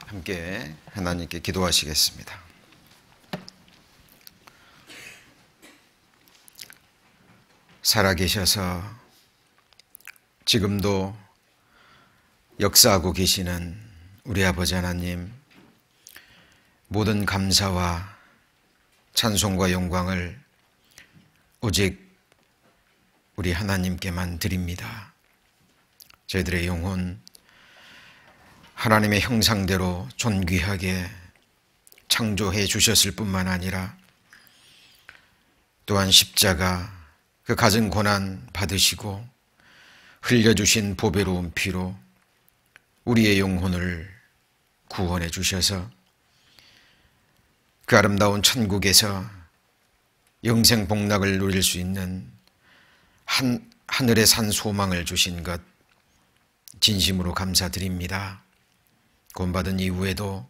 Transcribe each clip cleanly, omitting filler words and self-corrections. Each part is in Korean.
함께 하나님께 기도하시겠습니다. 살아계셔서 지금도 역사하고 계시는 우리 아버지 하나님, 모든 감사와 찬송과 영광을 오직 우리 하나님께만 드립니다. 저희들의 영혼 하나님의 형상대로 존귀하게 창조해 주셨을 뿐만 아니라 또한 십자가 그 갖은 고난 받으시고 흘려주신 보배로운 피로 우리의 영혼을 구원해 주셔서 그 아름다운 천국에서 영생 복락을 누릴 수 있는 하늘의 산 소망을 주신 것 진심으로 감사드립니다. 구원받은 이후에도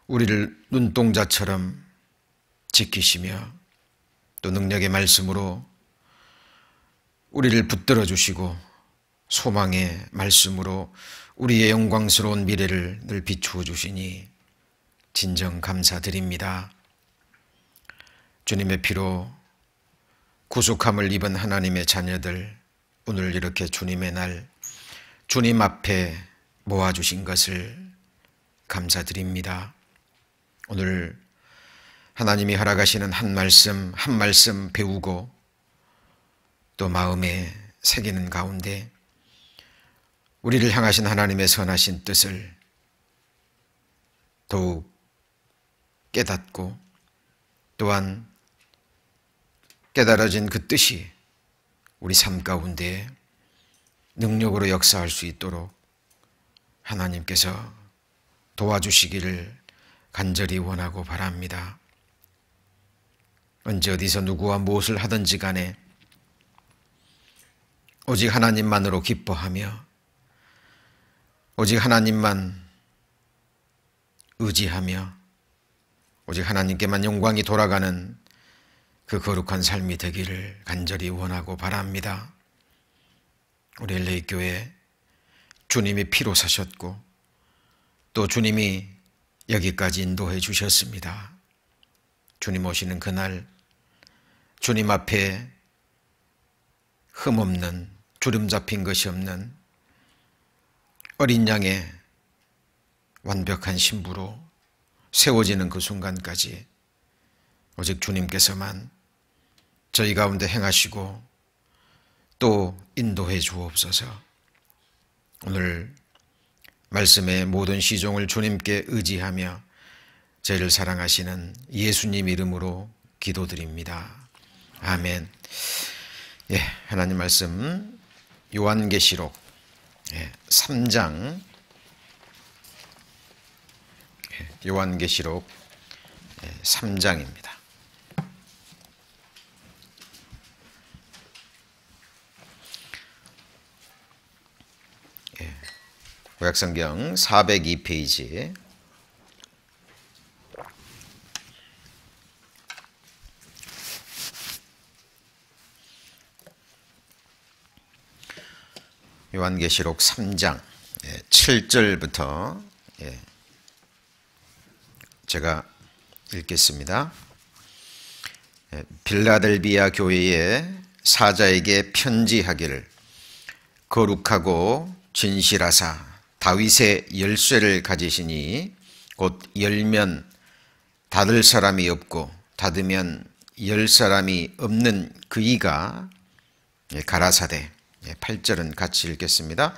우리를 눈동자처럼 지키시며 또 능력의 말씀으로 우리를 붙들어 주시고 소망의 말씀으로 우리의 영광스러운 미래를 늘 비추어 주시니 진정 감사드립니다. 주님의 피로 구속함을 입은 하나님의 자녀들, 오늘 이렇게 주님의 날 주님 앞에 모아주신 것을 감사드립니다. 오늘 하나님이 허락하시는 한 말씀 배우고 또 마음에 새기는 가운데 우리를 향하신 하나님의 선하신 뜻을 더욱 깨닫고 또한 깨달아진 그 뜻이 우리 삶 가운데 능력으로 역사할 수 있도록 하나님께서 도와주시기를 간절히 원하고 바랍니다. 언제 어디서 누구와 무엇을 하든지 간에 오직 하나님만으로 기뻐하며 오직 하나님만 의지하며 오직 하나님께만 영광이 돌아가는 그 거룩한 삶이 되기를 간절히 원하고 바랍니다. 우리 LA 교회 주님이 피로 사셨고 또 주님이 여기까지 인도해 주셨습니다. 주님 오시는 그날 주님 앞에 흠없는 주름 잡힌 것이 없는 어린 양의 완벽한 신부로 세워지는 그 순간까지 오직 주님께서만 저희 가운데 행하시고 또 인도해 주옵소서. 오늘 말씀의 모든 시종을 주님께 의지하며 저희를 사랑하시는 예수님 이름으로 기도드립니다. 아멘. 하나님 말씀 요한계시록 3장 요한계시록 3장입니다. 구약성경 402페이지 요한계시록 3장 7절부터 제가 읽겠습니다. 빌라델비아 교회의 사자에게 편지하기를 거룩하고 진실하사 다윗의 열쇠를 가지시니 곧 열면 닫을 사람이 없고 닫으면 열 사람이 없는 그이가 가라사대 8절은 같이 읽겠습니다.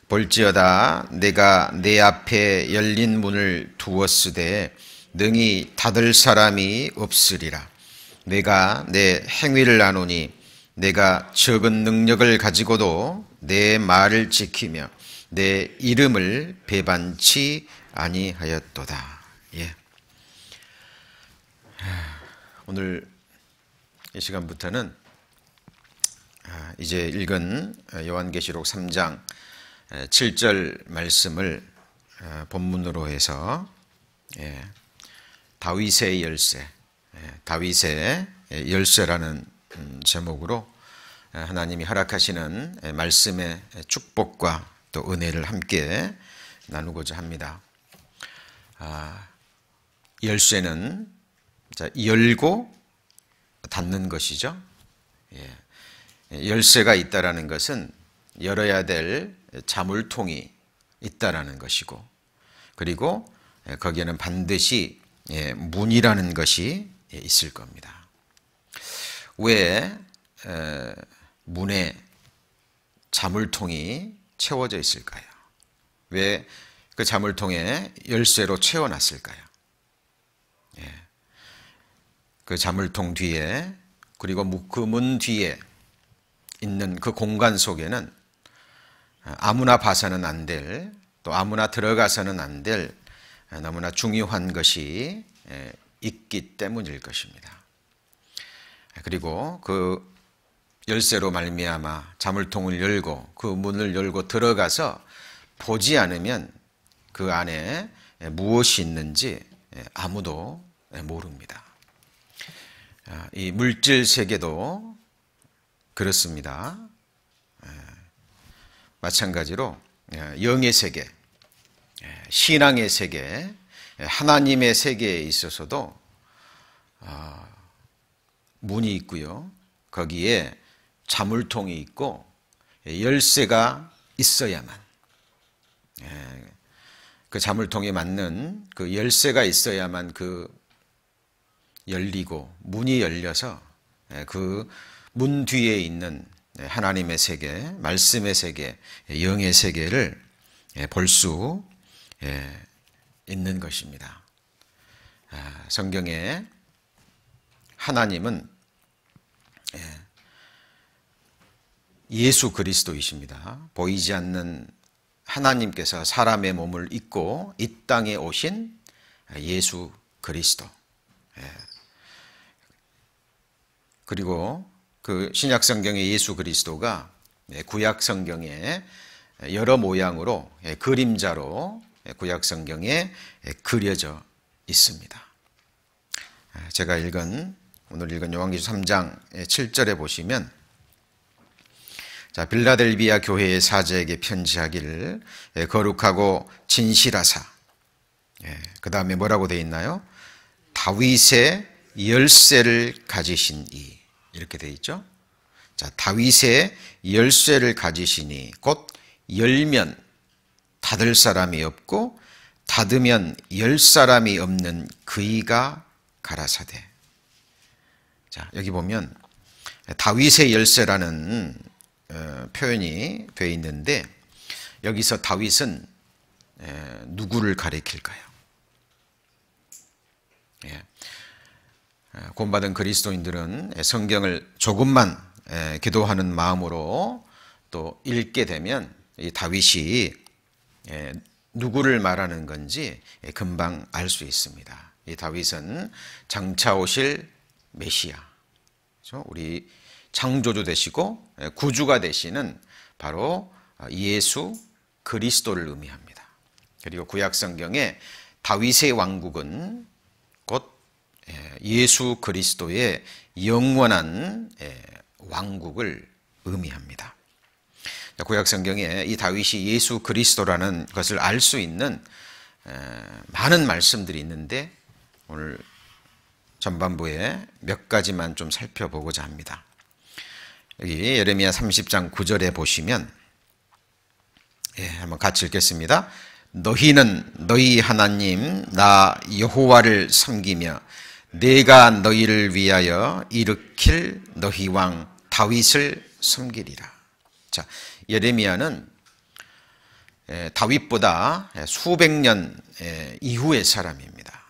볼지어다 내가 내 앞에 열린 문을 두었으되 능히 닫을 사람이 없으리라. 내가 내 행위를 아노니 내가 적은 능력을 가지고도 내 말을 지키며 내 이름을 배반치 아니하였도다. 오늘 이 시간부터는 이제 읽은 요한계시록 3장 7절 말씀을 본문으로 해서 다윗의 열쇠, 다윗의 열쇠라는 제목으로 하나님이 허락하시는 말씀의 축복과 또 은혜를 함께 나누고자 합니다. 열쇠는 열고 닫는 것이죠. 열쇠가 있다라는 것은 열어야 될 자물통이 있다라는 것이고, 그리고 거기에는 반드시 문이라는 것이 있을 겁니다. 왜 문에 자물통이 채워져 있을까요? 왜 그 자물통에 열쇠로 채워놨을까요? 그 자물통 뒤에, 그리고 그 문 뒤에 있는 그 공간 속에는 아무나 봐서는 안 될, 또 아무나 들어가서는 안 될 너무나 중요한 것이 있기 때문일 것입니다. 그리고 그 열쇠로 말미암아 자물통을 열고 그 문을 열고 들어가서 보지 않으면 그 안에 무엇이 있는지 아무도 모릅니다. 이 물질 세계도 그렇습니다. 마찬가지로 영의 세계, 신앙의 세계, 하나님의 세계에 있어서도 문이 있고요. 거기에 자물통이 있고 열쇠가 있어야만, 그 자물통에 맞는 그 열쇠가 있어야만 그 열리고 문이 열려서 그 문 뒤에 있는 하나님의 세계, 말씀의 세계, 영의 세계를 볼 수 있는 것입니다. 성경에 하나님은 예수 그리스도이십니다. 보이지 않는 하나님께서 사람의 몸을 입고 이 땅에 오신 예수 그리스도. 그리고 그 신약 성경의 예수 그리스도가 구약 성경에 여러 모양으로, 그림자로 구약 성경에 그려져 있습니다. 제가 오늘 읽은 요한계시록 3장 7절에 보시면, 자, 빌라델비아 교회의 사제에게 편지하기를 거룩하고 진실하사, 그 다음에 뭐라고 되어 있나요? 다윗의 열쇠를 가지신 이, 이렇게 되어 있죠. 자, 다윗의 열쇠를 가지시니 곧 열면 닫을 사람이 없고 닫으면 열 사람이 없는 그이가 가라사대. 자, 여기 보면 다윗의 열쇠라는 표현이 되어 있는데, 여기서 다윗은 누구를 가리킬까요? 구원받은 그리스도인들은 성경을 조금만 기도하는 마음으로 또 읽게 되면 이 다윗이 누구를 말하는 건지 금방 알 수 있습니다. 이 다윗은 장차 오실 메시아, 우리 창조주 되시고 구주가 되시는 바로 예수 그리스도를 의미합니다. 그리고 구약 성경에 다윗의 왕국은 곧 예수 그리스도의 영원한 왕국을 의미합니다. 구약 성경에 이 다윗이 예수 그리스도라는 것을 알 수 있는 많은 말씀들이 있는데, 오늘 전반부에 몇 가지만 좀 살펴보고자 합니다. 여기 예레미야 30장 9절에 보시면, 한번 같이 읽겠습니다. 너희는 너희 하나님 나 여호와를 섬기며 내가 너희를 위하여 일으킬 너희 왕 다윗을 섬기리라. 자, 예레미야는 다윗보다 수백 년 이후의 사람입니다.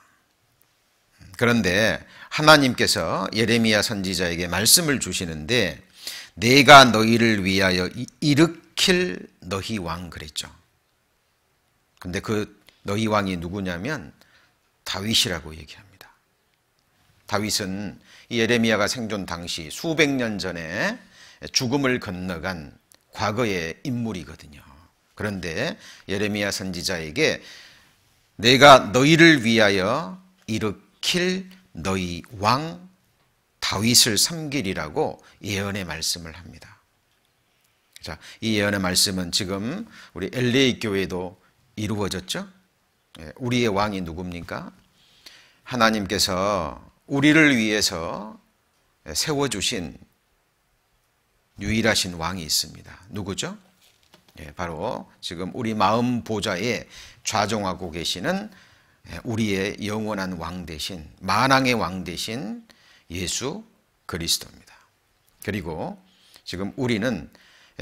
그런데 하나님께서 예레미야 선지자에게 말씀을 주시는데, 내가 너희를 위하여 일으킬 너희 왕 그랬죠. 근데 그 너희 왕이 누구냐면 다윗이라고 얘기합니다. 다윗은 예레미야가 생존 당시 수백 년 전에 죽음을 건너간 과거의 인물이거든요. 그런데 예레미야 선지자에게 내가 너희를 위하여 일으킬 너희 왕 다윗을 섬기리라고 예언의 말씀을 합니다. 자, 이 예언의 말씀은 지금 우리 LA 교회도 이루어졌죠? 우리의 왕이 누굽니까? 하나님께서 우리를 위해서 세워주신 유일하신 왕이 있습니다. 누구죠? 바로 지금 우리 마음 보좌에 좌정하고 계시는 우리의 영원한 왕 대신, 만왕의 왕 대신 예수 그리스도입니다. 그리고 지금 우리는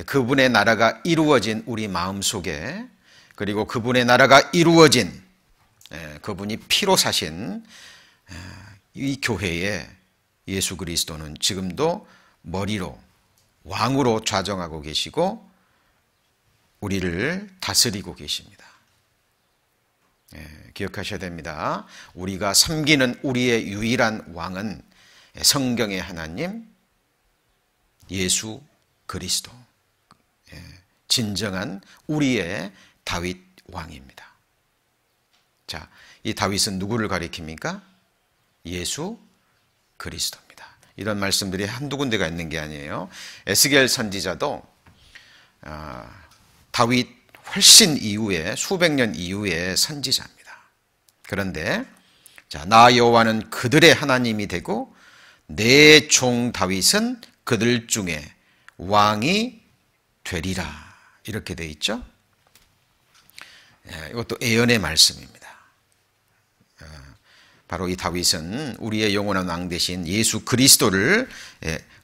그분의 나라가 이루어진 우리 마음속에, 그리고 그분의 나라가 이루어진 그분이 피로 사신 이 교회에 예수 그리스도는 지금도 머리로 왕으로 좌정하고 계시고 우리를 다스리고 계십니다. 기억하셔야 됩니다. 우리가 섬기는 우리의 유일한 왕은 성경의 하나님 예수 그리스도, 진정한 우리의 다윗 왕입니다. 자, 이 다윗은 누구를 가리킵니까? 예수 그리스도입니다. 이런 말씀들이 한두 군데가 있는 게 아니에요. 에스겔 선지자도 다윗 훨씬 이후에, 수백 년 이후의 선지자입니다. 그런데 자, 나 여호와는 그들의 하나님이 되고 내 종 다윗은 그들 중에 왕이 되리라, 이렇게 되어 있죠. 이것도 예언의 말씀입니다. 바로 이 다윗은 우리의 영원한 왕 대신 예수 그리스도를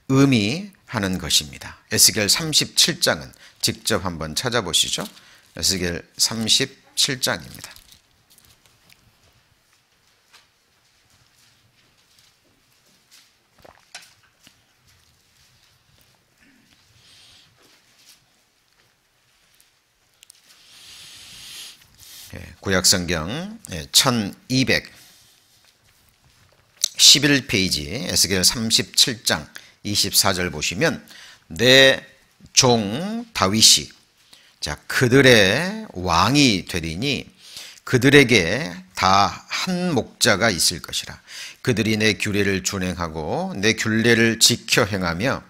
의미하는 것입니다. 에스겔 37장은 직접 한번 찾아보시죠. 에스겔 37장입니다. 구약성경 1211페이지 에스겔 37장 24절 보시면 내 종 다윗이 자 그들의 왕이 되리니 그들에게 다 한 목자가 있을 것이라. 그들이 내 규례를 준행하고 내 규례를 지켜 행하며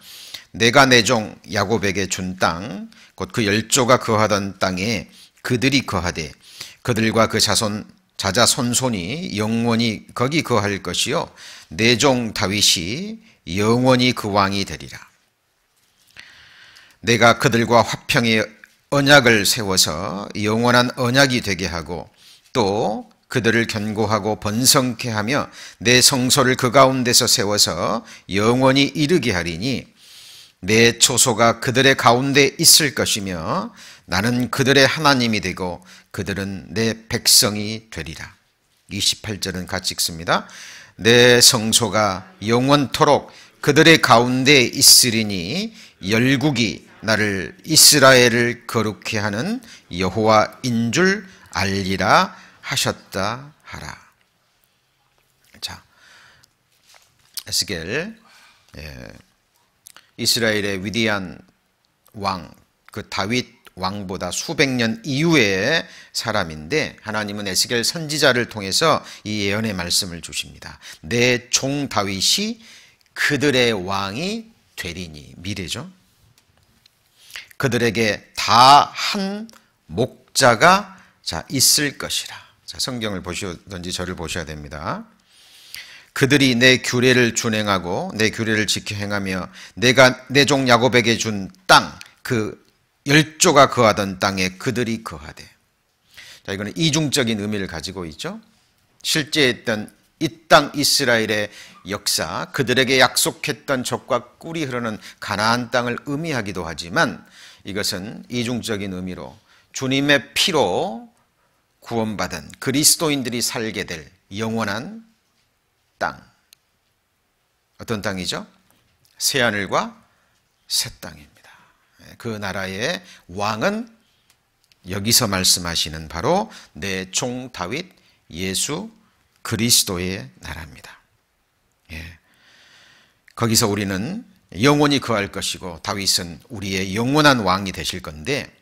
내가 내 종 야곱에게 준 땅 곧 그 열조가 거하던 땅에 그들이 거하되 그들과 그 자자손손이 영원히 거기 거할 것이요 내 종 다윗이 영원히 그 왕이 되리라. 내가 그들과 화평의 언약을 세워서 영원한 언약이 되게 하고 또 그들을 견고하고 번성케 하며 내 성소를 그 가운데서 세워서 영원히 이르게 하리니 내 초소가 그들의 가운데 있을 것이며 나는 그들의 하나님이 되고 그들은 내 백성이 되리라. 28절은 같이 읽습니다. 내 성소가 영원토록 그들의 가운데 있으리니 열국이 나를 이스라엘을 거룩케 하는 여호와인 줄 알리라 하셨다 하라. 자, 에스겔 이스라엘의 위대한 왕, 그 다윗 왕보다 수백 년 이후의 사람인데 하나님은 에스겔 선지자를 통해서 이 예언의 말씀을 주십니다. 내 종 다윗이 그들의 왕이 되리니, 미래죠. 그들에게 다 한 목자가 있을 것이라. 자, 성경을 보시든지 저를 보셔야 됩니다. 그들이 내 규례를 준행하고 내 규례를 지켜 행하며 내가 내 종 야곱에게 준 땅, 그 열조가 거하던 땅에 그들이 거하되. 자, 이거는 이중적인 의미를 가지고 있죠. 실제 있던 이 땅 이스라엘의 역사, 그들에게 약속했던 젖과 꿀이 흐르는 가나안 땅을 의미하기도 하지만 이것은 이중적인 의미로 주님의 피로 구원받은 그리스도인들이 살게 될 영원한 땅. 어떤 땅이죠? 새하늘과 새 땅입니다. 그 나라의 왕은 여기서 말씀하시는 바로 내 종 다윗 예수 그리스도의 나라입니다. 거기서 우리는 영원히 거할 것이고 다윗은 우리의 영원한 왕이 되실 건데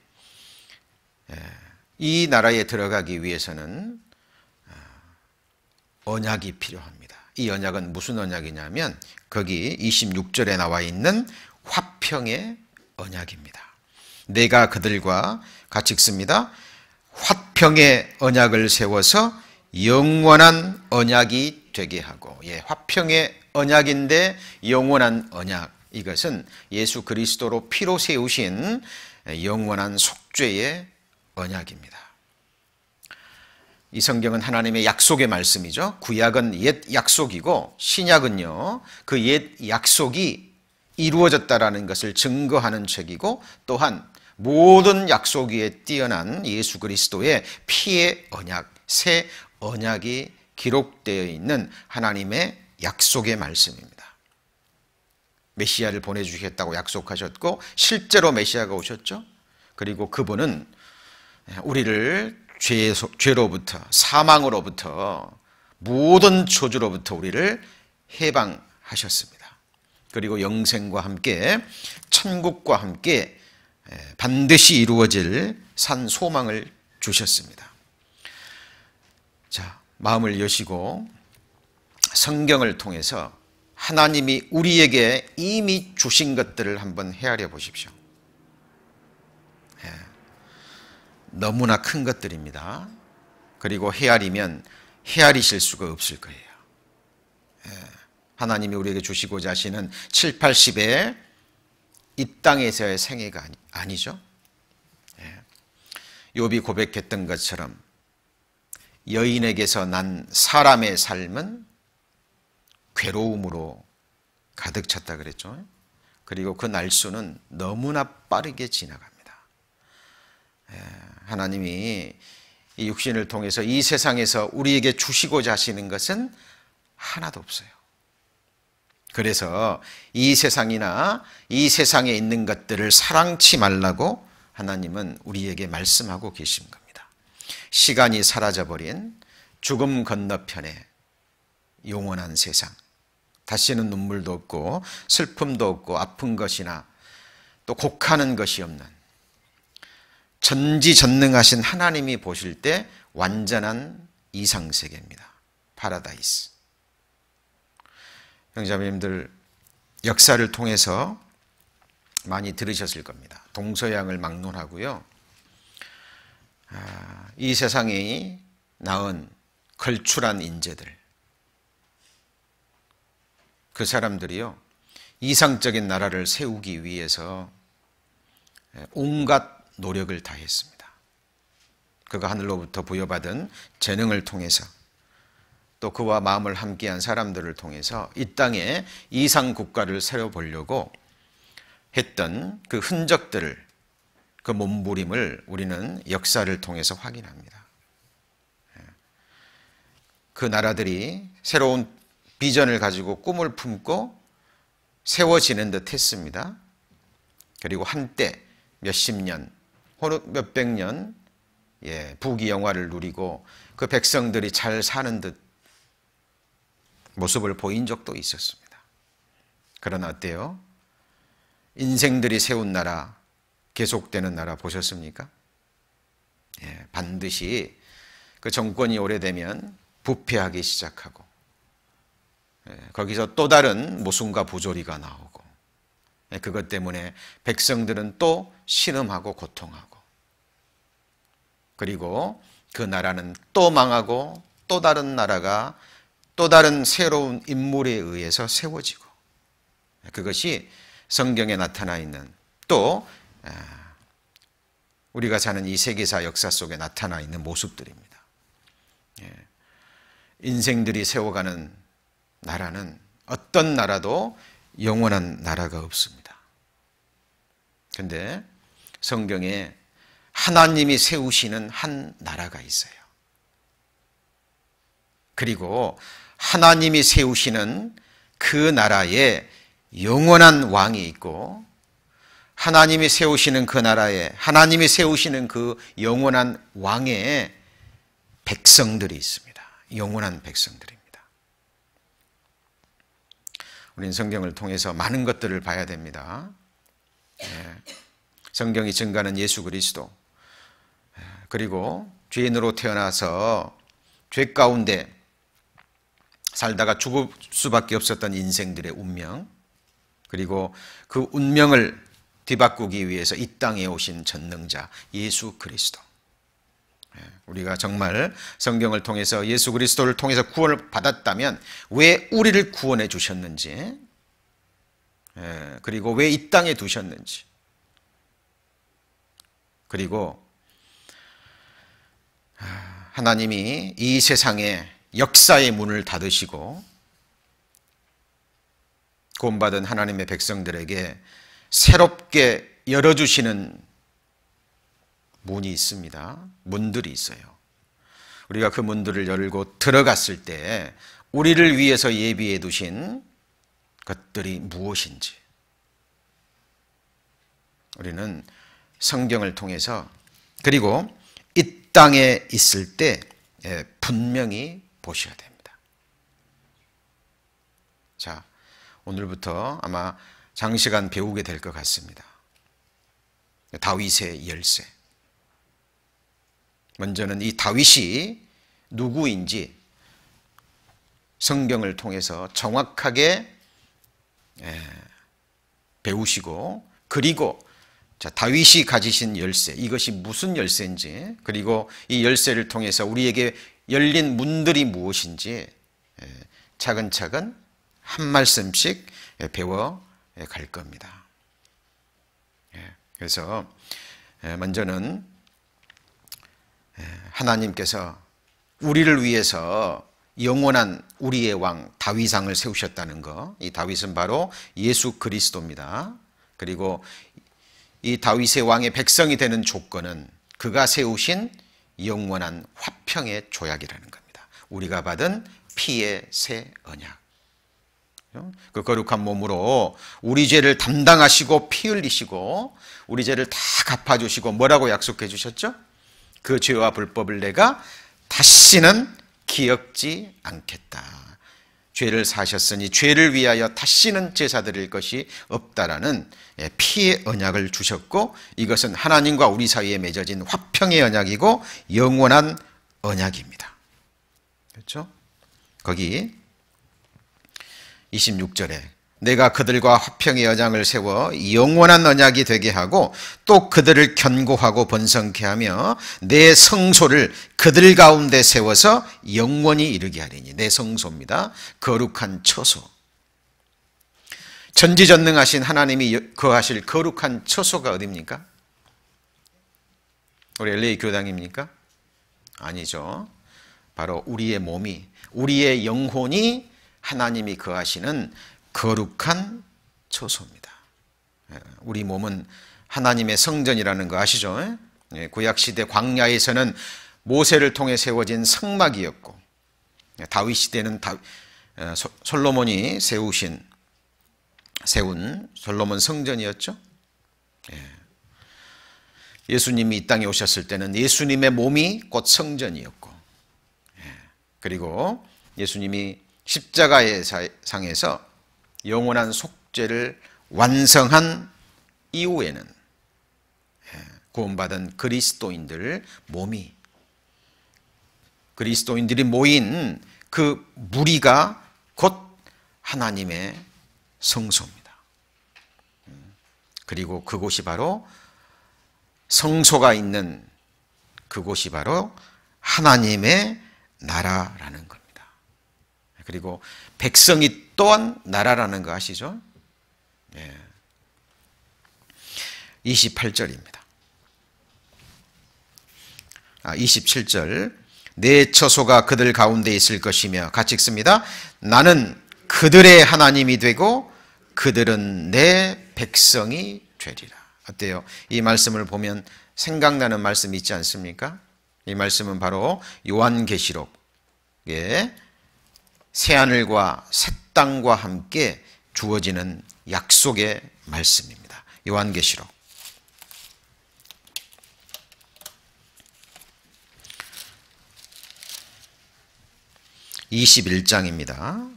이 나라에 들어가기 위해서는 언약이 필요합니다. 이 언약은 무슨 언약이냐면 거기 26절에 나와 있는 화평의 언약입니다. 내가 그들과 같이 읽습니다. 화평의 언약을 세워서 영원한 언약이 되게 하고, 화평의 언약인데 영원한 언약, 이것은 예수 그리스도로 피로 세우신 영원한 속죄의 언약입니다. 이 성경은 하나님의 약속의 말씀이죠. 구약은 옛 약속이고 신약은요, 그 옛 약속이 이루어졌다라는 것을 증거하는 책이고, 또한 모든 약속 위에 뛰어난 예수 그리스도의 피의 언약, 새 언약이 기록되어 있는 하나님의 약속의 말씀입니다. 메시아를 보내주시겠다고 약속하셨고, 실제로 메시아가 오셨죠. 그리고 그분은 우리를 죄로부터, 사망으로부터, 모든 저주로부터 우리를 해방하셨습니다. 그리고 영생과 함께, 천국과 함께 반드시 이루어질 산 소망을 주셨습니다. 자, 마음을 여시고 성경을 통해서 하나님이 우리에게 이미 주신 것들을 한번 헤아려 보십시오. 너무나 큰 것들입니다. 그리고 헤아리면 헤아리실 수가 없을 거예요. 하나님이 우리에게 주시고자 하시는 7, 80의 이 땅에서의 생애가 아니죠. 욥이 고백했던 것처럼 여인에게서 난 사람의 삶은 괴로움으로 가득 찼다 그랬죠. 그리고 그 날수는 너무나 빠르게 지나갑니다. 하나님이 이 육신을 통해서 이 세상에서 우리에게 주시고자 하시는 것은 하나도 없어요. 그래서 이 세상이나 이 세상에 있는 것들을 사랑치 말라고 하나님은 우리에게 말씀하고 계신 겁니다. 시간이 사라져버린 죽음 건너편에 영원한 세상, 다시는 눈물도 없고 슬픔도 없고 아픈 것이나 또 곡하는 것이 없는 전지전능하신 하나님이 보실 때 완전한 이상세계입니다. 파라다이스. 형제자매님들, 역사를 통해서 많이 들으셨을 겁니다. 동서양을 막론하고요, 이 세상이 낳은 걸출한 인재들, 그 사람들이요, 이상적인 나라를 세우기 위해서 온갖 노력을 다했습니다. 그가 하늘로부터 부여받은 재능을 통해서, 또 그와 마음을 함께한 사람들을 통해서 이 땅에 이상 국가를 세워보려고 했던 그 흔적들을, 그 몸부림을 우리는 역사를 통해서 확인합니다. 그 나라들이 새로운 비전을 가지고 꿈을 품고 세워지는 듯 했습니다. 그리고 한때 몇십 년, 혹은 몇백 년 부귀영화를 누리고 그 백성들이 잘 사는 듯 모습을 보인 적도 있었습니다. 그러나 어때요? 인생들이 세운 나라, 계속되는 나라 보셨습니까? 반드시 그 정권이 오래되면 부패하기 시작하고, 거기서 또 다른 모순과 부조리가 나오고, 그것 때문에 백성들은 또 신음하고 고통하고, 그리고 그 나라는 또 망하고 또 다른 나라가 또 다른 새로운 인물에 의해서 세워지고, 그것이 성경에 나타나 있는, 또 우리가 사는 이 세계사 역사 속에 나타나 있는 모습들입니다. 인생들이 세워가는 나라는 어떤 나라도 영원한 나라가 없습니다. 그런데 성경에 하나님이 세우시는 한 나라가 있어요. 그리고 하나님이 세우시는 그 나라에 영원한 왕이 있고, 하나님이 세우시는 그 나라에 하나님이 세우시는 그 영원한 왕의 백성들이 있습니다. 영원한 백성들입니다. 우리는 성경을 통해서 많은 것들을 봐야 됩니다. 성경이 증거하는 예수 그리스도, 그리고 죄인으로 태어나서 죄 가운데 살다가 죽을 수밖에 없었던 인생들의 운명, 그리고 그 운명을 뒤바꾸기 위해서 이 땅에 오신 전능자 예수 그리스도, 우리가 정말 성경을 통해서 예수 그리스도를 통해서 구원을 받았다면 왜 우리를 구원해 주셨는지, 그리고 왜 이 땅에 두셨는지, 그리고 하나님이 이 세상에 역사의 문을 닫으시고 구원받은 하나님의 백성들에게 새롭게 열어주시는 문이 있습니다. 문들이 있어요. 우리가 그 문들을 열고 들어갔을 때 우리를 위해서 예비해 두신 것들이 무엇인지 우리는 성경을 통해서, 그리고 이 땅에 있을 때 분명히 보셔야 됩니다. 자, 오늘부터 아마 장시간 배우게 될 것 같습니다. 다윗의 열쇠. 먼저는 이 다윗이 누구인지 성경을 통해서 정확하게 배우시고, 그리고 자, 다윗이 가지신 열쇠, 이것이 무슨 열쇠인지, 그리고 이 열쇠를 통해서 우리에게 열린 문들이 무엇인지 차근차근 한 말씀씩 배워 갈 겁니다. 그래서 먼저는 하나님께서 우리를 위해서 영원한 우리의 왕 다윗왕을 세우셨다는 것, 이 다윗은 바로 예수 그리스도입니다. 그리고 이 다윗의 왕의 백성이 되는 조건은 그가 세우신 영원한 화평의 조약이라는 겁니다. 우리가 받은 피의 새 언약. 그 거룩한 몸으로 우리 죄를 담당하시고 피 흘리시고 우리 죄를 다 갚아주시고 뭐라고 약속해 주셨죠? 그 죄와 불법을 내가 다시는 기억지 않겠다. 죄를 사셨으니 죄를 위하여 다시는 제사 드릴 것이 없다라는 피의 언약을 주셨고, 이것은 하나님과 우리 사이에 맺어진 화평의 언약이고 영원한 언약입니다. 그렇죠? 거기 26절에 내가 그들과 화평의 언약을 세워 영원한 언약이 되게 하고 또 그들을 견고하고 번성케 하며 내 성소를 그들 가운데 세워서 영원히 이르게 하리니. 내 성소입니다. 거룩한 처소. 전지전능하신 하나님이 거하실 거룩한 처소가 어디입니까? 우리 LA 교당입니까? 아니죠. 바로 우리의 몸이, 우리의 영혼이 하나님이 거하시는 거룩한 처소입니다. 우리 몸은 하나님의 성전이라는 거 아시죠? 구약시대 광야에서는 모세를 통해 세워진 성막이었고, 다윗 시대는 솔로몬이 세운 솔로몬 성전이었죠. 예수님이 이 땅에 오셨을 때는 예수님의 몸이 곧 성전이었고, 그리고 예수님이 십자가의 상에서 영원한 속죄를 완성한 이후에는 구원받은 그리스도인들 몸이, 그리스도인들이 모인 그 무리가 곧 하나님의 성소입니다. 그리고 그곳이 바로, 성소가 있는 그곳이 바로 하나님의 나라라는 겁니다. 그리고 백성이 또한 나라라는 거 아시죠? 28절입니다. 27절. 내 처소가 그들 가운데 있을 것이며, 같이 읽습니다. 나는 그들의 하나님이 되고 그들은 내 백성이 되리라. 어때요? 이 말씀을 보면 생각나는 말씀이 있지 않습니까? 이 말씀은 바로 요한계시록에 새하늘과 새 땅과 함께 주어지는 약속의 말씀입니다. 요한계시록 21장입니다.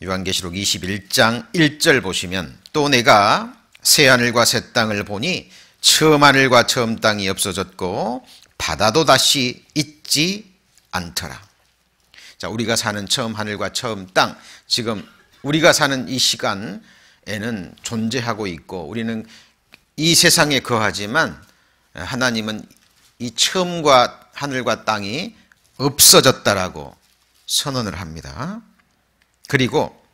요한계시록 21장 1절 보시면, 또 내가 새하늘과 새 땅을 보니 처음 하늘과 처음 땅이 없어졌고 바다도 다시 있지 않더라. 자, 우리가 사는 처음 하늘과 처음 땅, 지금 우리가 사는 이 시간에는 존재하고 있고 우리는 이 세상에 거하지만 하나님은 이 처음과 하늘과 땅이 없어졌다라고 선언을 합니다. 그리고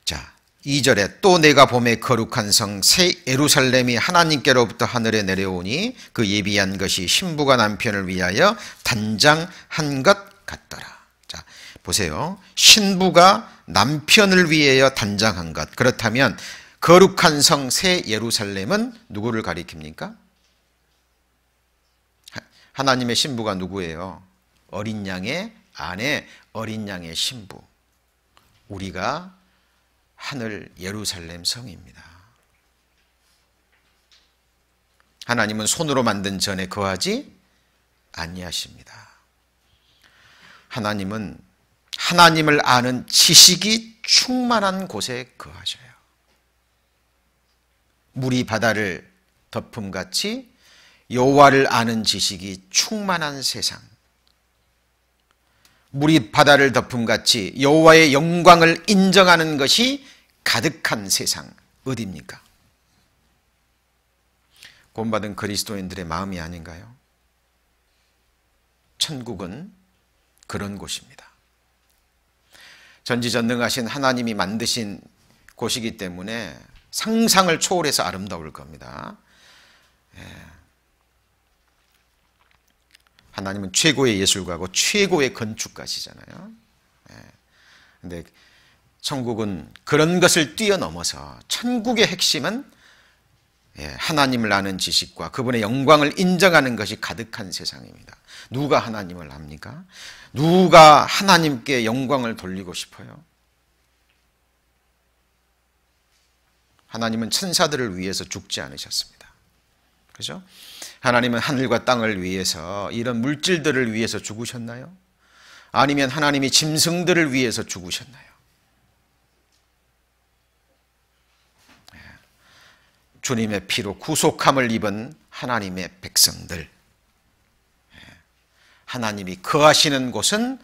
자 2절에 또 내가 봄에 거룩한 성 새 예루살렘이 하나님께로부터 하늘에 내려오니 그 예비한 것이 신부가 남편을 위하여 단장한 것 같더라. 자 보세요. 신부가 남편을 위하여 단장한 것. 그렇다면 거룩한 성 새 예루살렘은 누구를 가리킵니까? 하나님의 신부가 누구예요? 어린 양의 아내, 어린 양의 신부. 우리가 하늘 예루살렘 성입니다. 하나님은 손으로 만든 전에 거하지 아니하십니다. 하나님은 하나님을 아는 지식이 충만한 곳에 거하셔요. 물이 바다를 덮음같이 여호와를 아는 지식이 충만한 세상, 물이 바다를 덮음같이 여호와의 영광을 인정하는 것이 가득한 세상 어디입니까? 구원받은 그리스도인들의 마음이 아닌가요? 천국은 그런 곳입니다. 전지전능하신 하나님이 만드신 곳이기 때문에 상상을 초월해서 아름다울 겁니다. 하나님은 최고의 예술가고 최고의 건축가시잖아요. 그런데 천국은 그런 것을 뛰어넘어서 천국의 핵심은 하나님을 아는 지식과 그분의 영광을 인정하는 것이 가득한 세상입니다. 누가 하나님을 압니까? 누가 하나님께 영광을 돌리고 싶어요? 하나님은 천사들을 위해서 죽지 않으셨습니다. 그렇죠? 하나님은 하늘과 땅을 위해서 이런 물질들을 위해서 죽으셨나요? 아니면 하나님이 짐승들을 위해서 죽으셨나요? 주님의 피로 구속함을 입은 하나님의 백성들, 하나님이 거하시는 곳은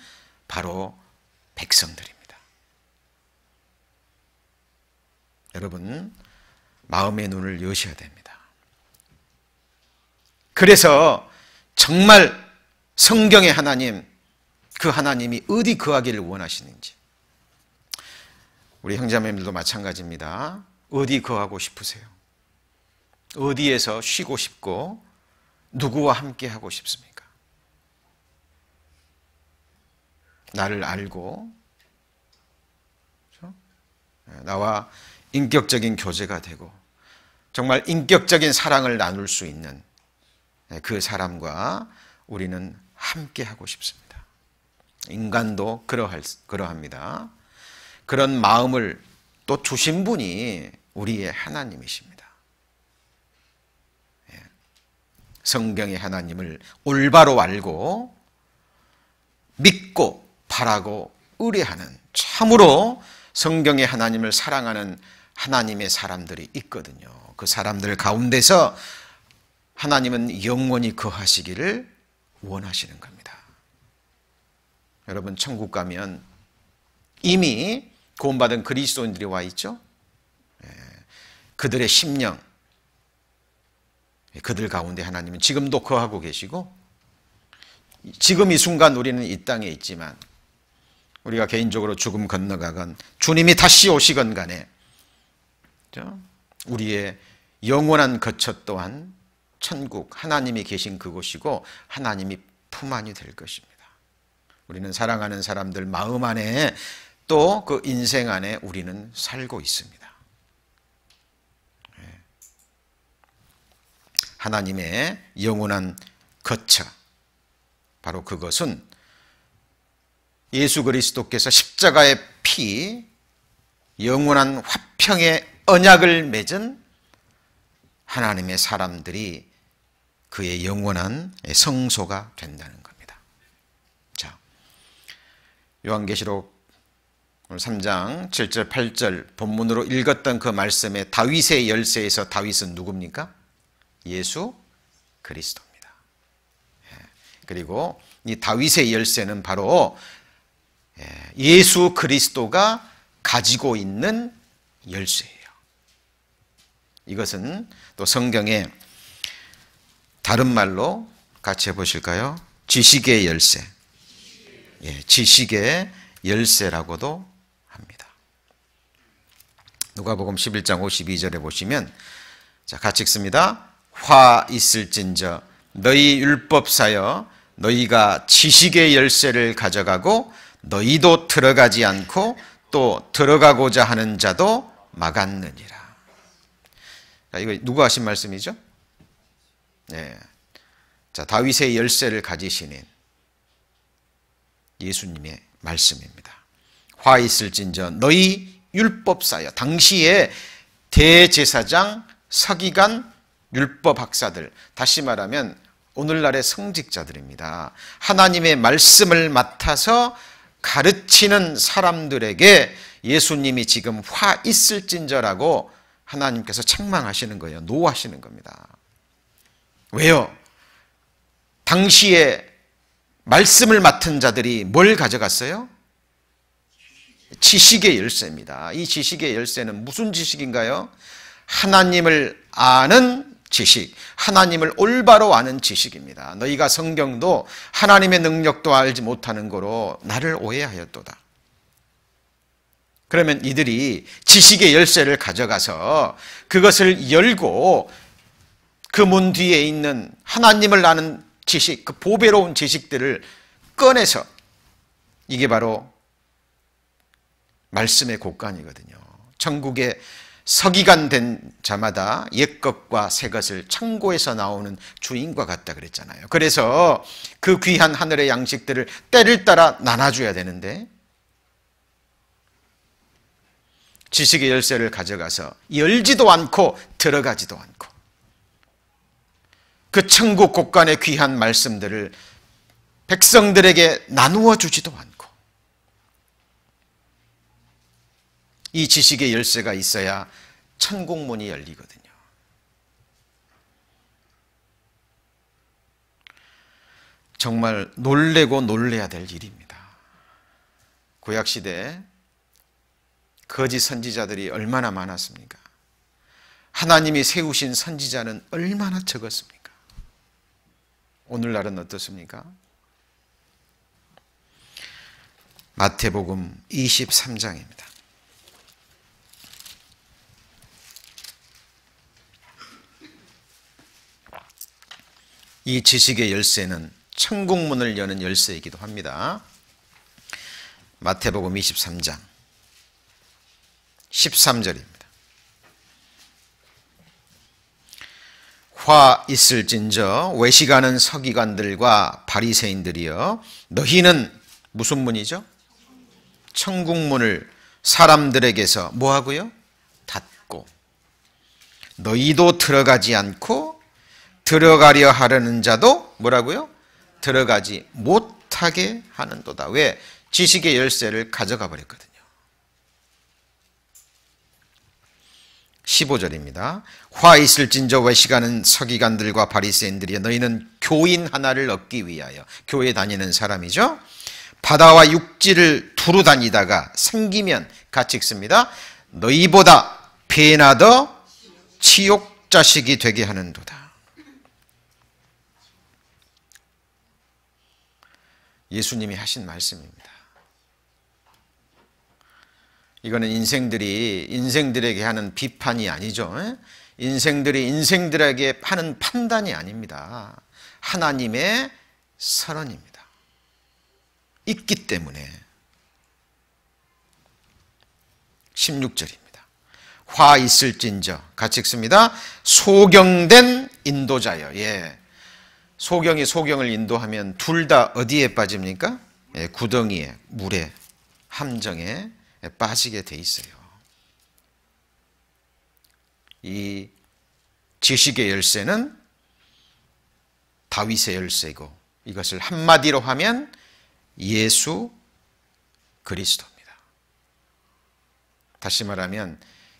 바로 백성들입니다. 여러분, 마음의 눈을 여셔야 됩니다. 그래서 정말 성경의 하나님, 그 하나님이 어디 거하기를 원하시는지, 우리 형제자매님들도 마찬가지입니다. 어디 거하고 싶으세요? 어디에서 쉬고 싶고 누구와 함께 하고 싶습니까? 나를 알고 그렇죠? 나와 인격적인 교제가 되고 정말 인격적인 사랑을 나눌 수 있는 그 사람과 우리는 함께 하고 싶습니다. 인간도 그러합니다. 그런 마음을 또 주신 분이 우리의 하나님이십니다. 성경의 하나님을 올바로 알고 믿고 바라고 의뢰하는, 참으로 성경의 하나님을 사랑하는 하나님의 사람들이 있거든요. 그 사람들 가운데서 하나님은 영원히 거하시기를 원하시는 겁니다. 여러분, 천국 가면 이미 구원받은 그리스도인들이 와 있죠. 그들의 심령, 그들 가운데 하나님은 지금도 거하고 계시고, 지금 이 순간 우리는 이 땅에 있지만 우리가 개인적으로 죽음 건너가건 주님이 다시 오시건 간에 우리의 영원한 거처 또한 천국, 하나님이 계신 그곳이고 하나님이 품 안이 될 것입니다. 우리는 사랑하는 사람들 마음 안에 또 그 인생 안에 우리는 살고 있습니다. 하나님의 영원한 거처, 바로 그것은 예수 그리스도께서 십자가의 피, 영원한 화평의 언약을 맺은 하나님의 사람들이 그의 영원한 성소가 된다는 겁니다. 자, 요한계시록 3장 7절 8절 본문으로 읽었던 그 말씀에 다윗의 열쇠에서 다윗은 누굽니까? 예수 그리스도입니다. 그리고 이 다윗의 열쇠는 바로 예수 그리스도가 가지고 있는 열쇠예요. 이것은 또 성경에 다른 말로 같이 해보실까요? 지식의 열쇠. 예, 지식의 열쇠라고도 합니다. 누가복음 11장 52절에 보시면 자, 같이 읽습니다. 화 있을진저 너희 율법사여 너희가 지식의 열쇠를 가져가고 너희도 들어가지 않고 또 들어가고자 하는 자도 막았느니라. 자, 이거 누가 하신 말씀이죠? 네. 자, 다윗의 열쇠를 가지시는 예수님의 말씀입니다. 화 있을진저 너희 율법사여. 당시에 대제사장, 서기관, 율법학사들, 다시 말하면 오늘날의 성직자들입니다. 하나님의 말씀을 맡아서 가르치는 사람들에게 예수님이 지금 화 있을진저라고 하나님께서 책망하시는 거예요. 노하시는 겁니다. 왜요? 당시에 말씀을 맡은 자들이 뭘 가져갔어요? 지식의 열쇠입니다. 이 지식의 열쇠는 무슨 지식인가요? 하나님을 아는 지식, 하나님을 올바로 아는 지식입니다. 너희가 성경도 하나님의 능력도 알지 못하는 거로 나를 오해하였도다. 그러면 이들이 지식의 열쇠를 가져가서 그것을 열고 그 문 뒤에 있는 하나님을 아는 지식, 그 보배로운 지식들을 꺼내서 이게 바로 말씀의 곳간이거든요. 천국에 서기관 된 자마다 옛것과 새것을 창고에서 나오는 주인과 같다 그랬잖아요. 그래서 그 귀한 하늘의 양식들을 때를 따라 나눠줘야 되는데 지식의 열쇠를 가져가서 열지도 않고 들어가지도 않고 그 천국 곳간의 귀한 말씀들을 백성들에게 나누어 주지도 않고 이 지식의 열쇠가 있어야 천국문이 열리거든요. 정말 놀래고 놀래야 될 일입니다. 구약시대에 거짓 선지자들이 얼마나 많았습니까? 하나님이 세우신 선지자는 얼마나 적었습니까? 오늘날은 어떻습니까? 마태복음 23장입니다. 이 지식의 열쇠는 천국문을 여는 열쇠이기도 합니다. 마태복음 23장 13절입니다. 화 있을진저 외식하는 서기관들과 바리새인들이여 너희는 무슨 문이죠? 천국문을 사람들에게서 뭐하고요? 닫고 너희도 들어가지 않고 들어가려 하려는 자도 뭐라고요? 들어가지 못하게 하는도다. 왜? 지식의 열쇠를 가져가 버렸거든요. 15절입니다. 화 있을진저 외식하는 서기관들과 바리새인들이여 너희는 교인 하나를 얻기 위하여 교회 다니는 사람이죠. 바다와 육지를 두루 다니다가 생기면 같이 읽습니다. 너희보다 배나 더 치욕 자식이 되게 하는도다. 예수님이 하신 말씀입니다. 이거는 인생들에게 하는 비판이 아니죠. 인생들이 인생들에게 하는 판단이 아닙니다. 하나님의 선언입니다. 있기 때문에. 16절입니다. 화 있을진저 같이 읽습니다. 소경된 인도자여. 예. 소경을 인도하면 둘 다 어디에 빠집니까? 예, 구덩이에, 물에, 함정에 빠지게 돼 있어요. 이 지식의 열쇠는 다윗의 열쇠고 이것을 한마디로 하면 예수 그리스도입니다. 다시 말하면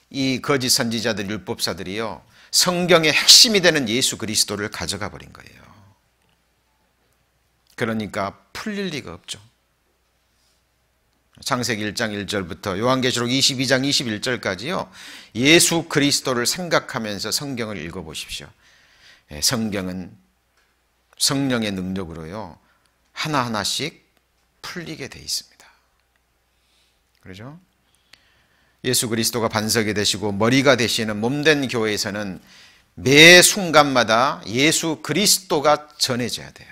이 거짓 선지자들 율법사들이요 성경의 핵심이 되는 예수 그리스도를 가져가 버린 거예요. 그러니까 풀릴 리가 없죠. 창세기 1장 1절부터 요한계시록 22장 21절까지요. 예수 그리스도를 생각하면서 성경을 읽어보십시오. 성경은 성령의 능력으로요. 하나하나씩 풀리게 돼 있습니다. 그렇죠? 예수 그리스도가 반석이 되시고 머리가 되시는 몸된 교회에서는 매 순간마다 예수 그리스도가 전해져야 돼요.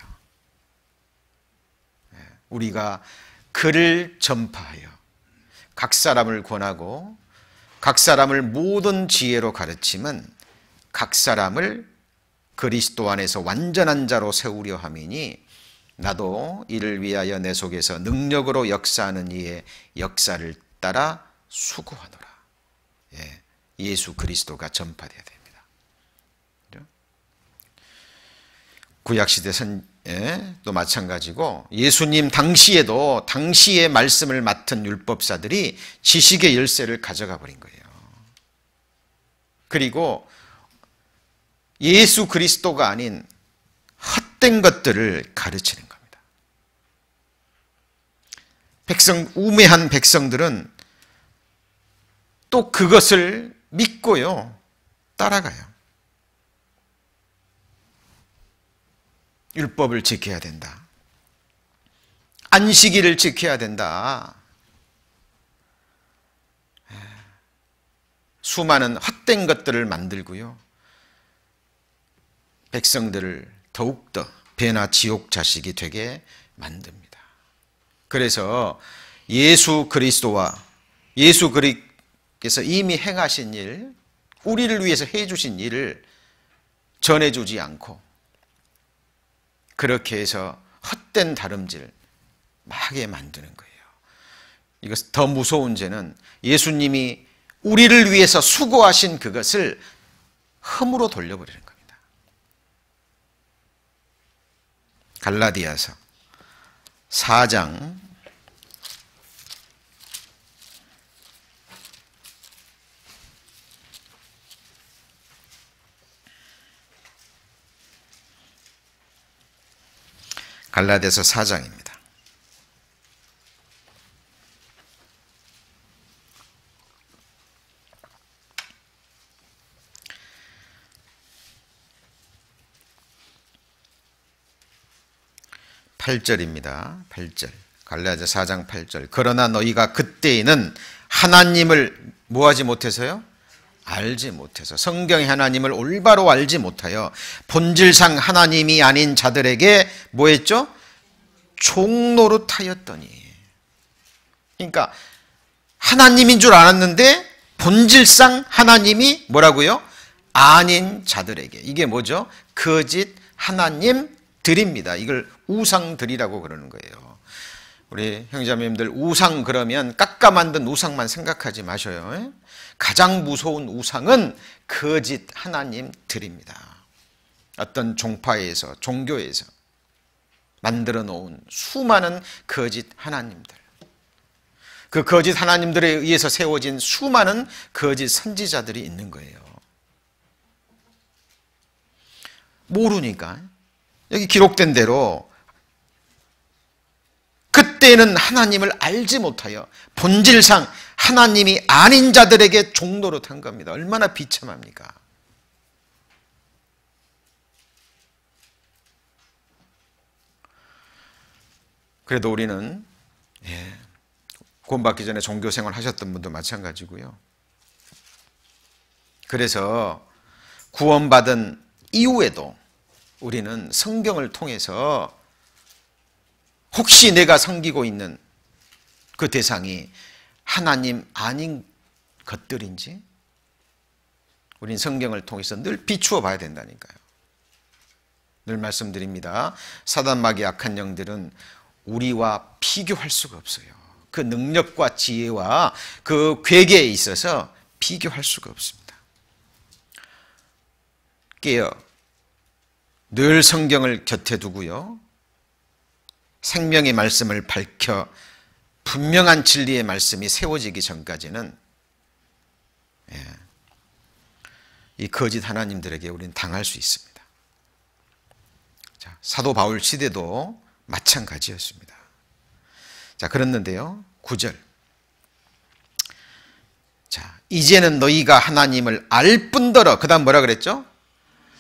우리가 그를 전파하여 각 사람을 권하고 각 사람을 모든 지혜로 가르치면 각 사람을 그리스도 안에서 완전한 자로 세우려 함이니 나도 이를 위하여 내 속에서 능력으로 역사하는 이의 역사를 따라 수고하노라. 예수 그리스도가 전파되어야 됩니다. 구약시대 또 마찬가지고 예수님 당시에도 당시의 말씀을 맡은 율법사들이 지식의 열쇠를 가져가 버린 거예요. 그리고 예수 그리스도가 아닌 헛된 것들을 가르치는 겁니다. 우매한 백성들은 또 그것을 믿고요, 따라가요. 율법을 지켜야 된다. 안식일을 지켜야 된다. 수많은 헛된 것들을 만들고요. 백성들을 더욱더 배나 지옥 자식이 되게 만듭니다. 그래서 예수 그리스도와 예수 그리스도께서 이미 행하신 일, 우리를 위해서 해주신 일을 전해주지 않고 그렇게 해서 헛된 다름질 막에 만드는 거예요. 이것 더 무서운 죄는 예수님이 우리를 위해서 수고하신 그것을 흠으로 돌려버리는 겁니다. 갈라디아서 4장 4장입니다. (8절입니다) 8절. 갈라디아서 4장 8절. 그러나 너희가 그때에는 하나님을 뭐하지 못해서요? 알지 못해서, 성경의 하나님을 올바로 알지 못하여 본질상 하나님이 아닌 자들에게 뭐 했죠? 종노릇하였더니. 그러니까 하나님인 줄 알았는데 본질상 하나님이 뭐라고요? 아닌 자들에게. 이게 뭐죠? 거짓 하나님들입니다. 이걸 우상들이라고 그러는 거예요. 우리 형제자매님들, 우상 그러면 깎아 만든 우상만 생각하지 마셔요. 가장 무서운 우상은 거짓 하나님들입니다. 어떤 종파에서, 종교에서 만들어 놓은 수많은 거짓 하나님들, 그 거짓 하나님들에 의해서 세워진 수많은 거짓 선지자들이 있는 거예요. 모르니까. 여기 기록된 대로 그때는 하나님을 알지 못하여 본질상 하나님이 아닌 자들에게 종노릇한 겁니다. 얼마나 비참합니까? 그래도 우리는 구원받기 전에 종교생활 하셨던 분도 마찬가지고요. 그래서 구원받은 이후에도 우리는 성경을 통해서 혹시 내가 섬기고 있는 그 대상이 하나님 아닌 것들인지 우린 성경을 통해서 늘 비추어 봐야 된다니까요. 늘 말씀드립니다. 사단 마귀의 악한 영들은 우리와 비교할 수가 없어요. 그 능력과 지혜와 그 괴계에 있어서 비교할 수가 없습니다. 깨어 늘 성경을 곁에 두고요, 생명의 말씀을 밝혀 분명한 진리의 말씀이 세워지기 전까지는 이 거짓 하나님들에게 우리는 당할 수 있습니다. 자, 사도 바울 시대도 마찬가지였습니다. 자, 그랬는데요, 9절. 자, 이제는 너희가 하나님을 알 뿐더러, 그 다음 뭐라 그랬죠?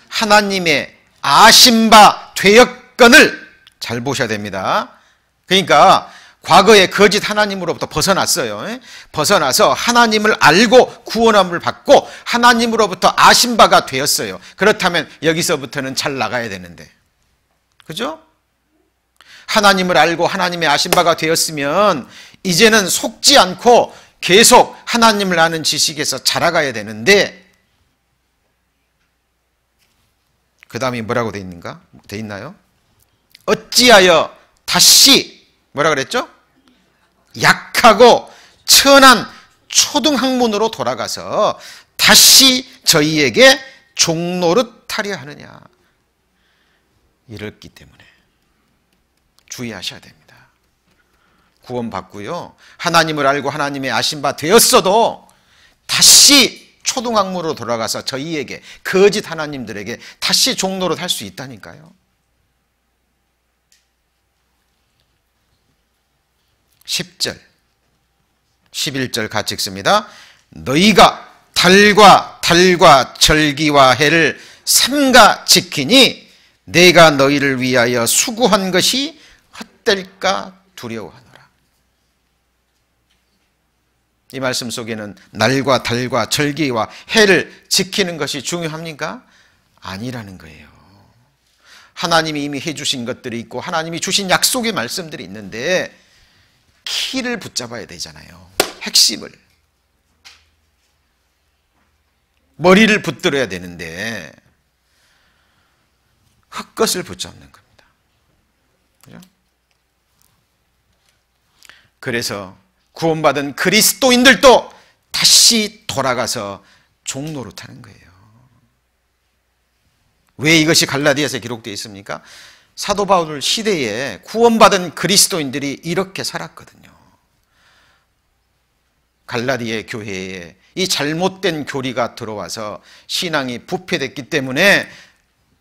하나님의 아신 바 되었건을 잘 보셔야 됩니다. 그러니까 과거에 거짓 하나님으로부터 벗어났어요. 벗어나서 하나님을 알고 구원함을 받고 하나님으로부터 아신 바가 되었어요. 그렇다면 여기서부터는 잘 나가야 되는데, 그죠? 하나님을 알고 하나님의 아신 바가 되었으면 이제는 속지 않고 계속 하나님을 아는 지식에서 자라가야 되는데, 그 다음에 뭐라고 돼 있나요? 어찌하여 다시 뭐라 그랬죠? 약하고 천한 초등학문으로 돌아가서 다시 저희에게 종노릇하려 하느냐. 이렇기 때문에 주의하셔야 됩니다. 구원받고요, 하나님을 알고 하나님의 아신 바 되었어도 다시 초등학문으로 돌아가서 저희에게, 거짓 하나님들에게 다시 종노릇 할 수 있다니까요. 10절, 11절 같이 읽습니다. 너희가 달과 절기와 해를 삼가 지키니 내가 너희를 위하여 수고한 것이 헛될까 두려워하노라. 이 말씀 속에는 날과 달과 절기와 해를 지키는 것이 중요합니까? 아니라는 거예요. 하나님이 이미 해주신 것들이 있고 하나님이 주신 약속의 말씀들이 있는데 키를 붙잡아야 되잖아요. 핵심을, 머리를 붙들어야 되는데 헛것을 붙잡는 겁니다. 그죠? 그래서 구원받은 그리스도인들도 다시 돌아가서 종노릇하는 거예요. 왜 이것이 갈라디아서에 기록되어 있습니까? 사도 바울 시대에 구원받은 그리스도인들이 이렇게 살았거든요. 갈라디아 교회에 이 잘못된 교리가 들어와서 신앙이 부패됐기 때문에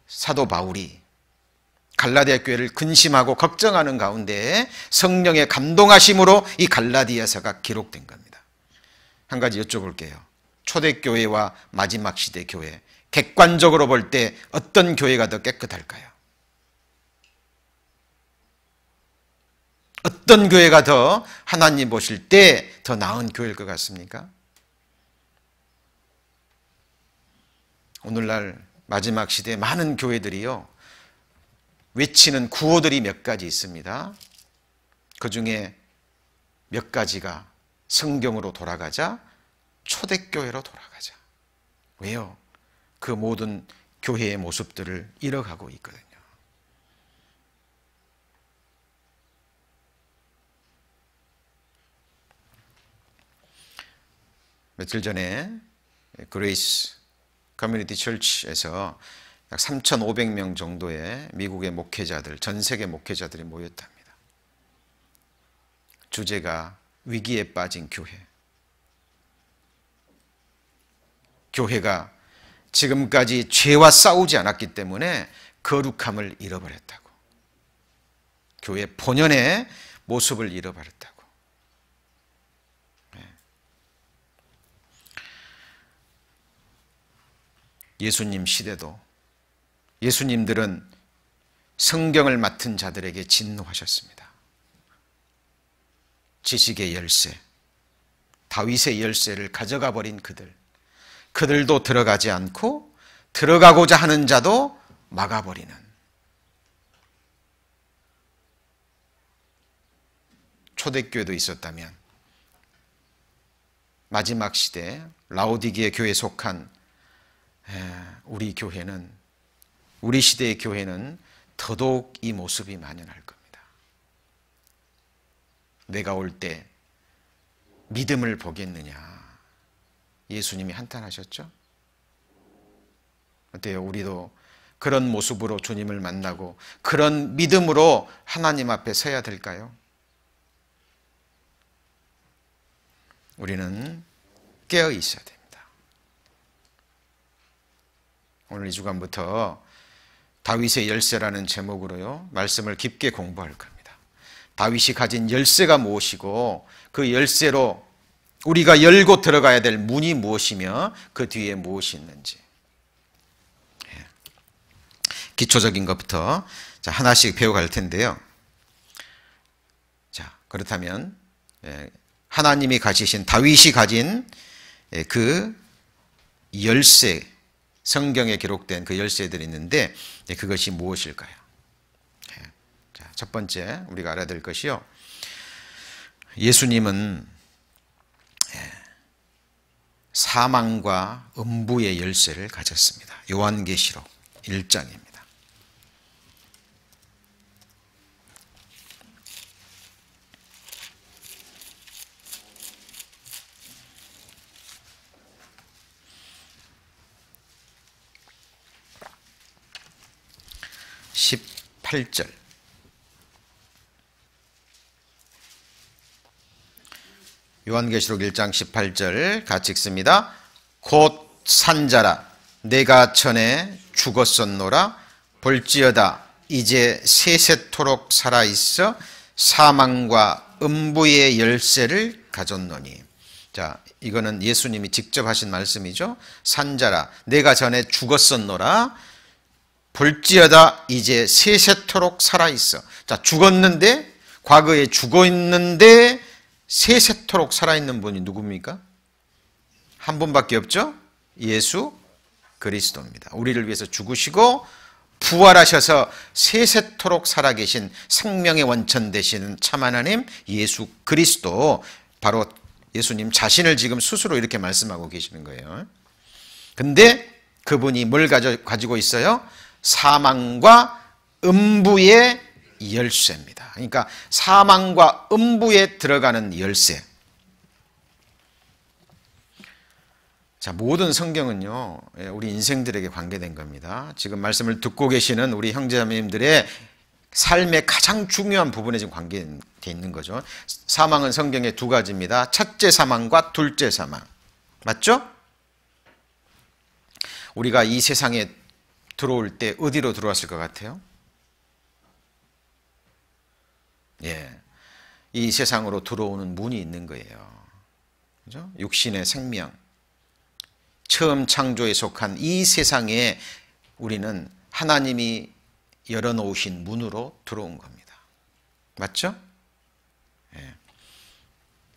사도 바울이 갈라디아 교회를 근심하고 걱정하는 가운데 성령의 감동하심으로 이 갈라디아서가 기록된 겁니다. 한 가지 여쭤볼게요. 초대교회와 마지막 시대 교회, 객관적으로 볼 때 어떤 교회가 더 깨끗할까요? 어떤 교회가 더 하나님 보실 때 더 나은 교회일 것 같습니까? 오늘날 마지막 시대에 많은 교회들이요, 외치는 구호들이 몇 가지 있습니다. 그 중에 몇 가지가 성경으로 돌아가자, 초대교회로 돌아가자. 왜요? 그 모든 교회의 모습들을 잃어가고 있거든요. 며칠 전에 그레이스 커뮤니티 철치에서 약 3,500명 정도의 미국의 목회자들, 전 세계 목회자들이 모였답니다. 주제가 위기에 빠진 교회. 교회가 지금까지 죄와 싸우지 않았기 때문에 거룩함을 잃어버렸다고. 교회 본연의 모습을 잃어버렸다고. 예수님 시대도 예수님들은 성경을 맡은 자들에게 진노하셨습니다. 지식의 열쇠, 다윗의 열쇠를 가져가 버린 그들도 들어가지 않고 들어가고자 하는 자도 막아버리는, 초대교회도 있었다면 마지막 시대 라오디게아 교회에 속한 우리 교회는, 우리 시대의 교회는 더더욱 이 모습이 만연할 겁니다. 내가 올 때 믿음을 보겠느냐. 예수님이 한탄하셨죠? 어때요? 우리도 그런 모습으로 주님을 만나고 그런 믿음으로 하나님 앞에 서야 될까요? 우리는 깨어 있어야 됩니다. 오늘 이 주간부터 다윗의 열쇠라는 제목으로요, 말씀을 깊게 공부할 겁니다. 다윗이 가진 열쇠가 무엇이고 그 열쇠로 우리가 열고 들어가야 될 문이 무엇이며 그 뒤에 무엇이 있는지 기초적인 것부터 하나씩 배워갈 텐데요. 자, 그렇다면 하나님이 가지신 다윗이 가진 그 열쇠, 성경에 기록된 그 열쇠들이 있는데 그것이 무엇일까요? 자, 첫 번째 우리가 알아야 될 것이요. 예수님은 사망과 음부의 열쇠를 가졌습니다. 요한계시록 1장입니다. 18절. 요한계시록 1장 18절 같이 읽습니다. 곧 산자라 내가 전에 죽었었노라 볼지어다 이제 세세토록 살아있어 사망과 음부의 열쇠를 가졌노니. 자, 이거는 예수님이 직접 하신 말씀이죠. 산자라 내가 전에 죽었었노라 볼지어다 이제 세세토록 살아있어. 자, 죽었는데, 과거에 죽어있는데 세세토록 살아있는 분이 누굽니까? 한 분밖에 없죠? 예수 그리스도입니다. 우리를 위해서 죽으시고 부활하셔서 세세토록 살아계신 생명의 원천 되시는 참 하나님 예수 그리스도, 바로 예수님 자신을 지금 스스로 이렇게 말씀하고 계시는 거예요. 근데 그분이 뭘 가지고 있어요? 사망과 음부의 열쇠입니다. 그러니까 사망과 음부에 들어가는 열쇠. 자, 모든 성경은요, 우리 인생들에게 관계된 겁니다. 지금 말씀을 듣고 계시는 우리 형제자매님들의 삶의 가장 중요한 부분에 지금 관계되어 있는 거죠. 사망은 성경에 두 가지입니다. 첫째 사망과 둘째 사망. 맞죠? 우리가 이 세상에 들어올 때 어디로 들어왔을 것 같아요? 이 세상으로 들어오는 문이 있는 거예요. 그죠? 육신의 생명. 처음 창조에 속한 이 세상에 우리는 하나님이 열어놓으신 문으로 들어온 겁니다. 맞죠?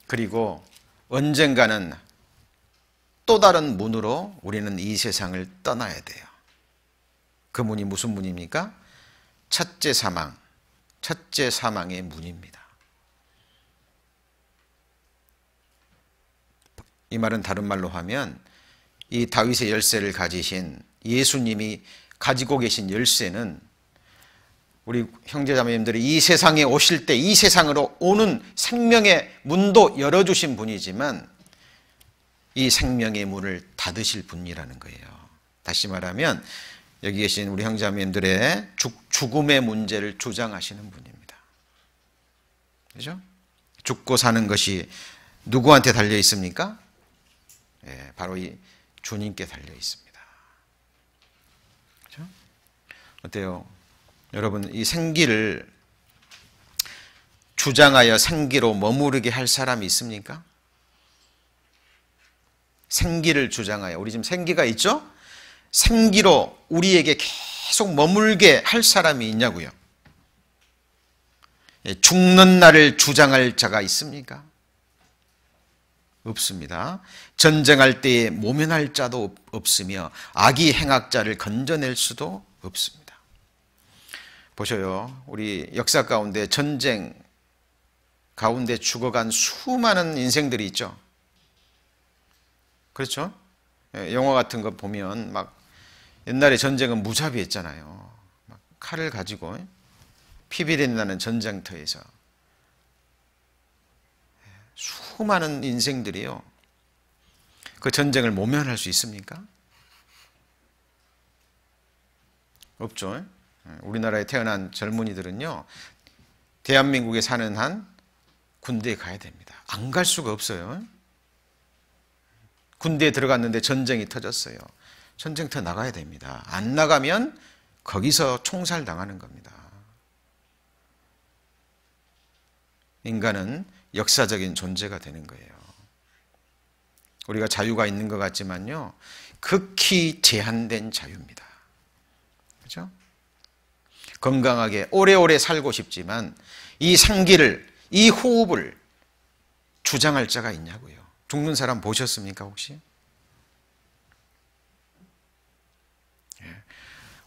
그리고 언젠가는 또 다른 문으로 우리는 이 세상을 떠나야 돼요. 그 문이 무슨 문입니까? 첫째 사망, 첫째 사망의 문입니다. 이 말은 다른 말로 하면 이 다윗의 열쇠를 가지신 예수님이 가지고 계신 열쇠는 우리 형제자매님들이 이 세상에 오실 때 이 세상으로 오는 생명의 문도 열어주신 분이지만 이 생명의 문을 닫으실 분이라는 거예요. 다시 말하면 여기 계신 우리 형제자매님들의 죽음의 문제를 주장하시는 분입니다. 그죠? 죽고 사는 것이 누구한테 달려 있습니까? 바로 이 주님께 달려 있습니다. 그죠? 어때요? 여러분, 이 생기를 주장하여 생기로 머무르게 할 사람이 있습니까? 생기를 주장하여, 우리 지금 생기가 있죠? 생기로 우리에게 계속 머물게 할 사람이 있냐고요? 죽는 날을 주장할 자가 있습니까? 없습니다. 전쟁할 때에 모면할 자도 없으며 악이 행악자를 건져낼 수도 없습니다. 보셔요. 우리 역사 가운데 전쟁 가운데 죽어간 수많은 인생들이 있죠. 그렇죠? 영화 같은 거 보면 막 옛날에 전쟁은 무자비했잖아요. 막 칼을 가지고 피비린내 나는 전쟁터에서 수많은 인생들이요. 그 전쟁을 모면할 수 있습니까? 없죠. 우리나라에 태어난 젊은이들은요, 대한민국에 사는 한 군대에 가야 됩니다. 안 갈 수가 없어요. 군대에 들어갔는데 전쟁이 터졌어요. 전쟁터 나가야 됩니다. 안 나가면 거기서 총살 당하는 겁니다. 인간은 역사적인 존재가 되는 거예요. 우리가 자유가 있는 것 같지만요, 극히 제한된 자유입니다. 그렇죠? 건강하게 오래오래 살고 싶지만 이 생기를, 이 호흡을 주장할 자가 있냐고요. 죽는 사람 보셨습니까 혹시?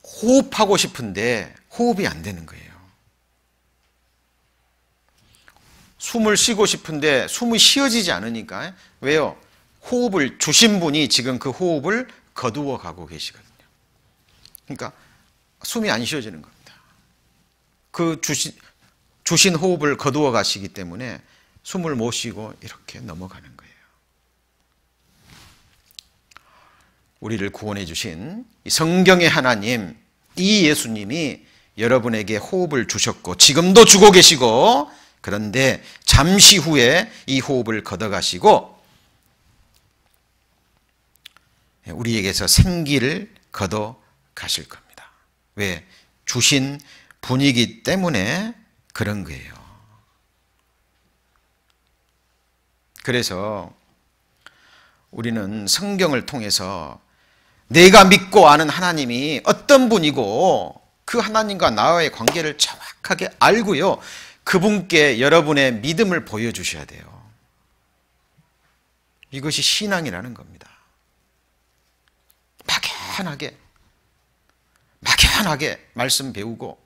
호흡하고 싶은데 호흡이 안 되는 거예요. 숨을 쉬고 싶은데 숨이 쉬어지지 않으니까. 왜요? 호흡을 주신 분이 지금 그 호흡을 거두어 가고 계시거든요. 그러니까 숨이 안 쉬어지는 겁니다. 그 주신 호흡을 거두어 가시기 때문에 숨을 못 쉬고 이렇게 넘어가는 거예요. 우리를 구원해 주신 성경의 하나님, 이 예수님이 여러분에게 호흡을 주셨고 지금도 주고 계시고, 그런데 잠시 후에 이 호흡을 걷어가시고 우리에게서 생기를 걷어가실 겁니다. 왜? 주신 분이기 때문에 그런 거예요. 그래서 우리는 성경을 통해서 내가 믿고 아는 하나님이 어떤 분이고 그 하나님과 나와의 관계를 정확하게 알고요, 그분께 여러분의 믿음을 보여주셔야 돼요. 이것이 신앙이라는 겁니다. 막연하게 말씀 배우고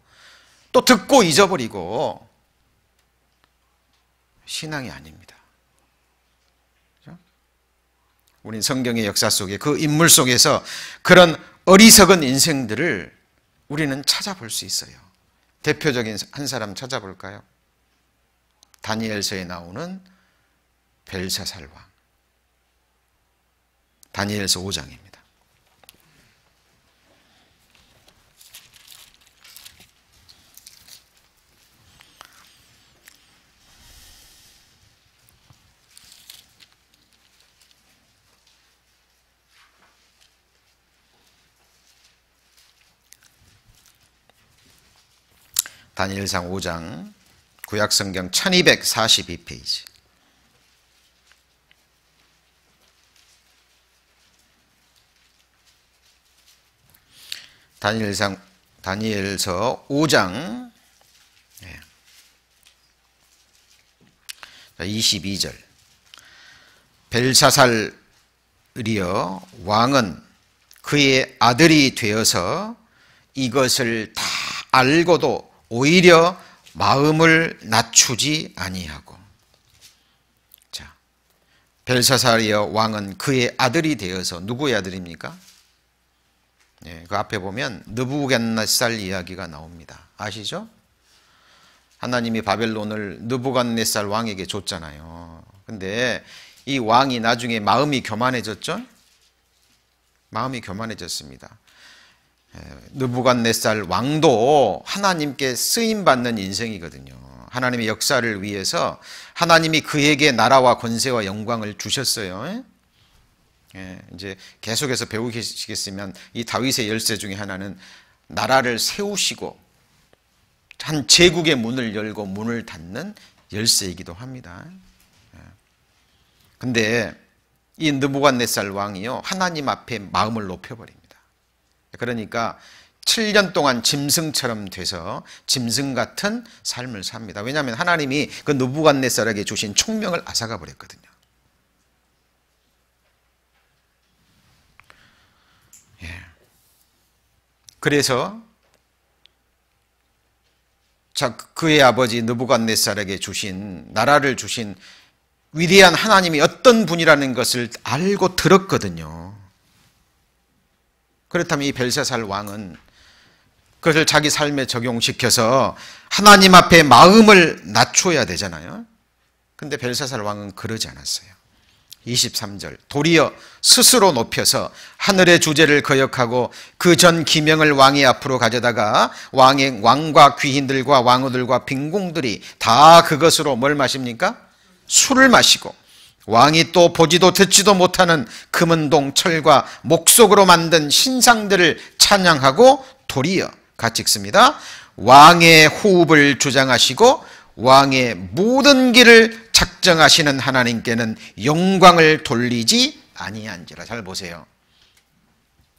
또 듣고 잊어버리고 신앙이 아닙니다. 우린 성경의 역사 속에 그 인물 속에서 그런 어리석은 인생들을 우리는 찾아볼 수 있어요. 대표적인 한 사람 찾아볼까요? 다니엘서에 나오는 벨사살 왕. 다니엘서 5장입니다. 다니엘상 5장, 구약성경 1242페이지. 다니엘서 5장 22절. 벨사살이여 왕은 그의 아들이 되어서 이것을 다 알고도 오히려 마음을 낮추지 아니하고. 자, 벨사살이여 왕은 그의 아들이 되어서, 누구의 아들입니까? 네, 그 앞에 보면 느부갓네살 이야기가 나옵니다. 아시죠? 하나님이 바벨론을 느부갓네살 왕에게 줬잖아요. 근데 이 왕이 나중에 마음이 교만해졌죠? 마음이 교만해졌습니다. 느부갓네살 왕도 하나님께 쓰임받는 인생이거든요. 하나님의 역사를 위해서 하나님이 그에게 나라와 권세와 영광을 주셨어요. 이제 계속해서 배우시겠으면 이 다윗의 열쇠 중에 하나는 나라를 세우시고 한 제국의 문을 열고 문을 닫는 열쇠이기도 합니다. 근데 이 느부갓네살 왕이요, 하나님 앞에 마음을 높여버립니다. 그러니까 7년 동안 짐승처럼 돼서 짐승 같은 삶을 삽니다. 왜냐하면 하나님이 그 느부갓네살에게 주신 총명을 앗아가 버렸거든요. 그래서 그의 아버지 느부갓네살에게 주신, 나라를 주신 위대한 하나님이 어떤 분이라는 것을 알고 들었거든요. 그렇다면 이 벨사살 왕은 그것을 자기 삶에 적용시켜서 하나님 앞에 마음을 낮춰야 되잖아요. 근데 벨사살 왕은 그러지 않았어요. 23절, 도리어 스스로 높여서 하늘의 주제를 거역하고 그 전 기명을 왕의 앞으로 가져다가 왕과 귀인들과 왕후들과 빈궁들이 다 그것으로 뭘 마십니까? 술을 마시고, 왕이 또 보지도 듣지도 못하는 금은동 철과 목석으로 만든 신상들을 찬양하고, 도리어 같이 읽습니다. 왕의 호흡을 주장하시고 왕의 모든 길을 작정하시는 하나님께는 영광을 돌리지 아니한지라. 잘 보세요.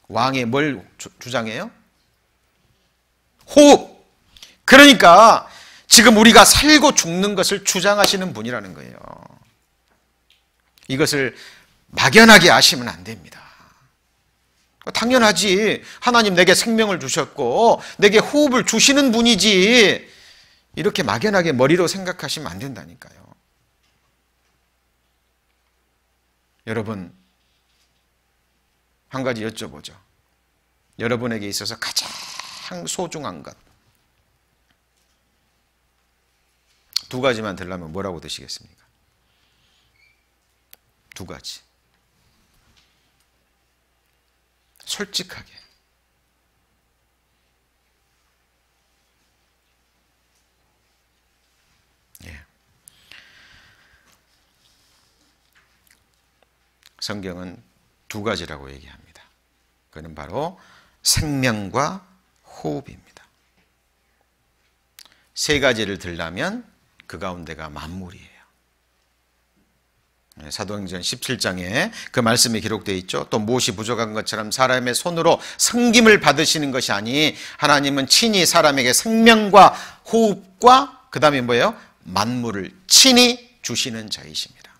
왕의 뭘 주장해요? 호흡. 그러니까 지금 우리가 살고 죽는 것을 주장하시는 분이라는 거예요. 이것을 막연하게 아시면 안 됩니다. 당연하지. 하나님 내게 생명을 주셨고 내게 호흡을 주시는 분이지. 이렇게 막연하게 머리로 생각하시면 안 된다니까요. 여러분, 한 가지 여쭤보죠. 여러분에게 있어서 가장 소중한 것 두 가지만 들려면 뭐라고 드시겠습니까? 두 가지. 솔직하게. 예. 성경은 두 가지라고 얘기합니다. 그는 바로 생명과 호흡입니다. 세 가지를 들라면 그 가운데가 만물이에요. 사도행전 17장에 그 말씀이 기록되어 있죠. 또 무엇이 부족한 것처럼 사람의 손으로 섬김을 받으시는 것이 아니 하나님은 친히 사람에게 생명과 호흡과 그 다음에 뭐예요? 만물을 친히 주시는 자이십니다.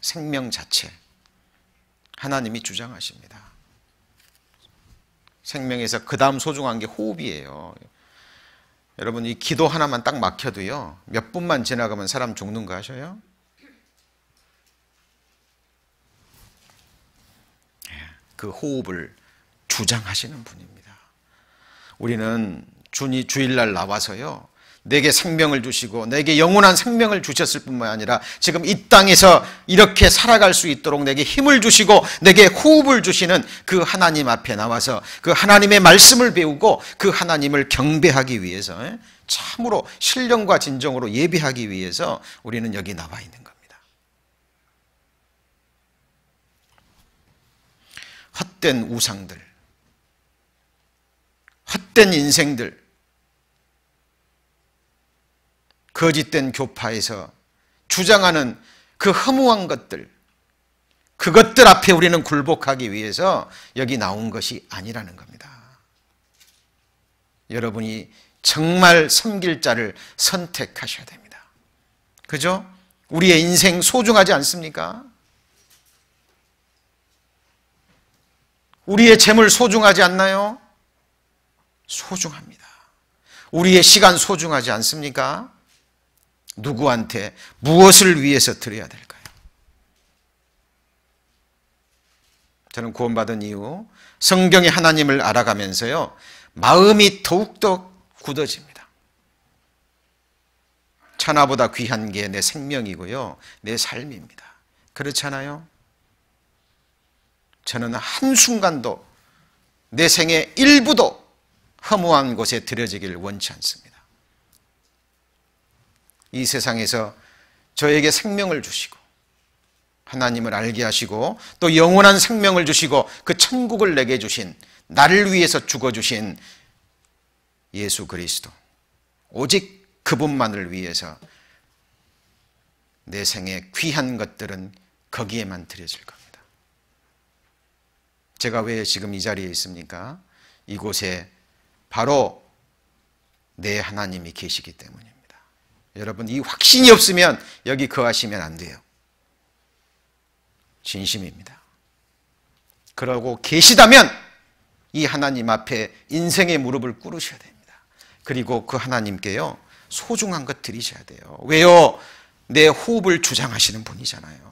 생명 자체 하나님이 주장하십니다. 생명에서 그 다음 소중한 게 호흡이에요. 여러분 이 기도 하나만 딱 막혀도요 몇 분만 지나가면 사람 죽는 거 아셔요? 그 호흡을 주장하시는 분입니다. 우리는 주일날 나와서요 내게 생명을 주시고 내게 영원한 생명을 주셨을 뿐만 아니라 지금 이 땅에서 이렇게 살아갈 수 있도록 내게 힘을 주시고 내게 호흡을 주시는 그 하나님 앞에 나와서 그 하나님의 말씀을 배우고 그 하나님을 경배하기 위해서 참으로 신령과 진정으로 예배하기 위해서 우리는 여기 나와 있는 겁니다. 헛된 우상들, 헛된 인생들, 거짓된 교파에서 주장하는 그 허무한 것들, 그것들 앞에 우리는 굴복하기 위해서 여기 나온 것이 아니라는 겁니다. 여러분이 정말 섬길 자를 선택하셔야 됩니다. 그죠? 우리의 인생 소중하지 않습니까? 우리의 재물 소중하지 않나요? 소중합니다. 우리의 시간 소중하지 않습니까? 누구한테 무엇을 위해서 드려야 될까요? 저는 구원받은 이후 성경의 하나님을 알아가면서요 마음이 더욱더 굳어집니다. 천하보다 귀한 게 내 생명이고요 내 삶입니다. 그렇잖아요? 저는 한순간도 내 생의 일부도 허무한 곳에 들여지기를 원치 않습니다. 이 세상에서 저에게 생명을 주시고 하나님을 알게 하시고 또 영원한 생명을 주시고 그 천국을 내게 주신 나를 위해서 죽어주신 예수 그리스도 오직 그분만을 위해서 내 생의 귀한 것들은 거기에만 드려질 겁니다. 제가 왜 지금 이 자리에 있습니까? 이곳에 바로 내 하나님이 계시기 때문입니다. 여러분 이 확신이 없으면 여기 거하시면 안 돼요. 진심입니다. 그러고 계시다면 이 하나님 앞에 인생의 무릎을 꿇으셔야 됩니다. 그리고 그 하나님께요 소중한 것 드리셔야 돼요. 왜요? 내 호흡을 주장하시는 분이잖아요.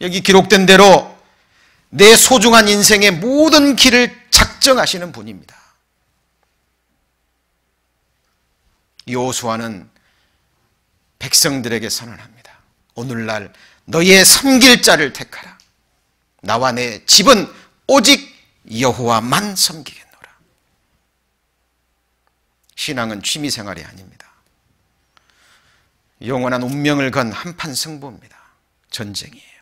여기 기록된 대로 내 소중한 인생의 모든 길을 작정하시는 분입니다. 여호수아는 백성들에게 선언합니다. 오늘날 너희의 섬길 자를 택하라. 나와 내 집은 오직 여호와만 섬기겠노라. 신앙은 취미생활이 아닙니다. 영원한 운명을 건 한판 승부입니다. 전쟁이에요.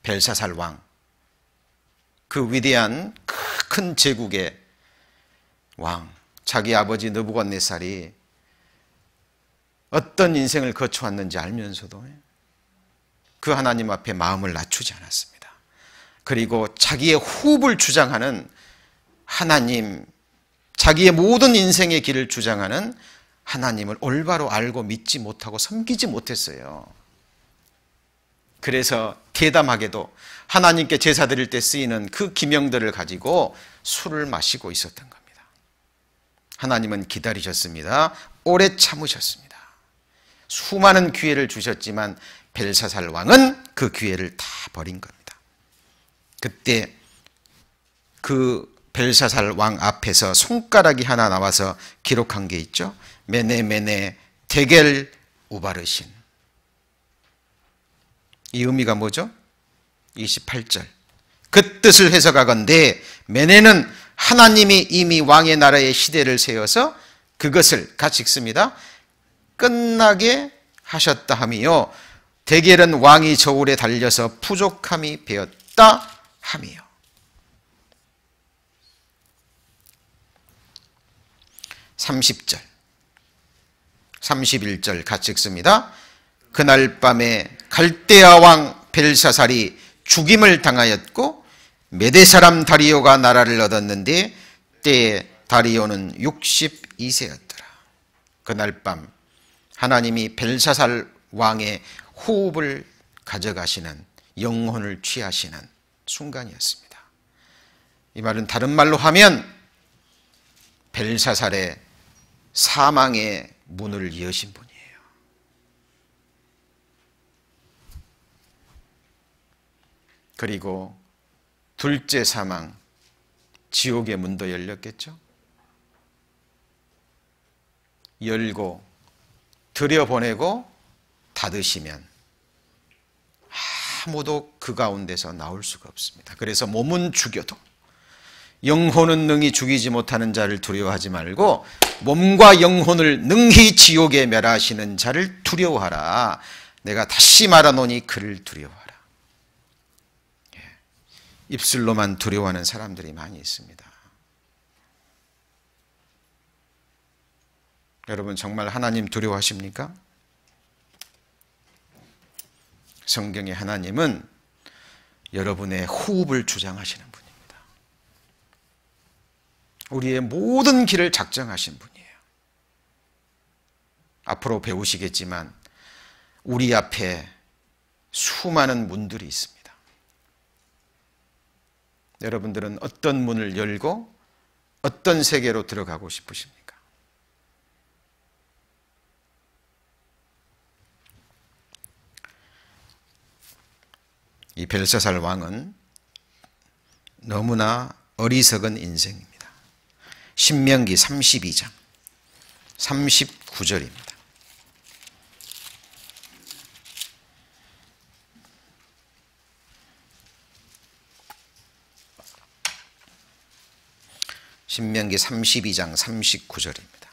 벨사살 왕, 그 위대한 큰 제국의 왕, 자기 아버지 느부갓네살이 어떤 인생을 거쳐왔는지 알면서도 그 하나님 앞에 마음을 낮추지 않았습니다. 그리고 자기의 호흡을 주장하는 하나님, 자기의 모든 인생의 길을 주장하는 하나님을 올바로 알고 믿지 못하고 섬기지 못했어요. 그래서 대담하게도 하나님께 제사 드릴 때 쓰이는 그 기명들을 가지고 술을 마시고 있었던 겁니다. 하나님은 기다리셨습니다. 오래 참으셨습니다. 수많은 기회를 주셨지만 벨사살 왕은 그 기회를 다 버린 겁니다. 그때 그 벨사살 왕 앞에서 손가락이 하나 나와서 기록한 게 있죠. 메네 메네 데겔 우바르신. 이 의미가 뭐죠? 28절. 그 뜻을 해석하건대 메네는 하나님이 이미 왕의 나라의 시대를 세워서 그것을 같이 읽습니다. 끝나게 하셨다 함이요. 데겔은 왕이 저울에 달려서 부족함이 배었다 함이요. 30절, 31절 같이 읽습니다. 그날 밤에 갈대아 왕 벨사살이 죽임을 당하였고 메대 사람 다리오가 나라를 얻었는데 때에 다리오는 62세였더라. 그날 밤 하나님이 벨사살 왕의 호흡을 가져가시는, 영혼을 취하시는 순간이었습니다. 이 말은 다른 말로 하면 벨사살의 사망의 문을 여신 분이에요. 그리고 둘째 사망, 지옥의 문도 열렸겠죠. 열고 들여보내고 닫으시면 아무도 그 가운데서 나올 수가 없습니다. 그래서 몸은 죽여도 영혼은 능히 죽이지 못하는 자를 두려워하지 말고 몸과 영혼을 능히 지옥에 멸하시는 자를 두려워하라. 내가 다시 말하노니 그를 두려워하라. 입술로만 두려워하는 사람들이 많이 있습니다. 여러분 정말 하나님 두려워하십니까? 성경의 하나님은 여러분의 호흡을 주장하시는 분입니다. 우리의 모든 길을 작정하신 분이에요. 앞으로 배우시겠지만 우리 앞에 수많은 문들이 있습니다. 여러분들은 어떤 문을 열고 어떤 세계로 들어가고 싶으십니까? 이 벨사살 왕은 너무나 어리석은 인생입니다. 신명기 32장 39절입니다. 신명기 32장 39절입니다.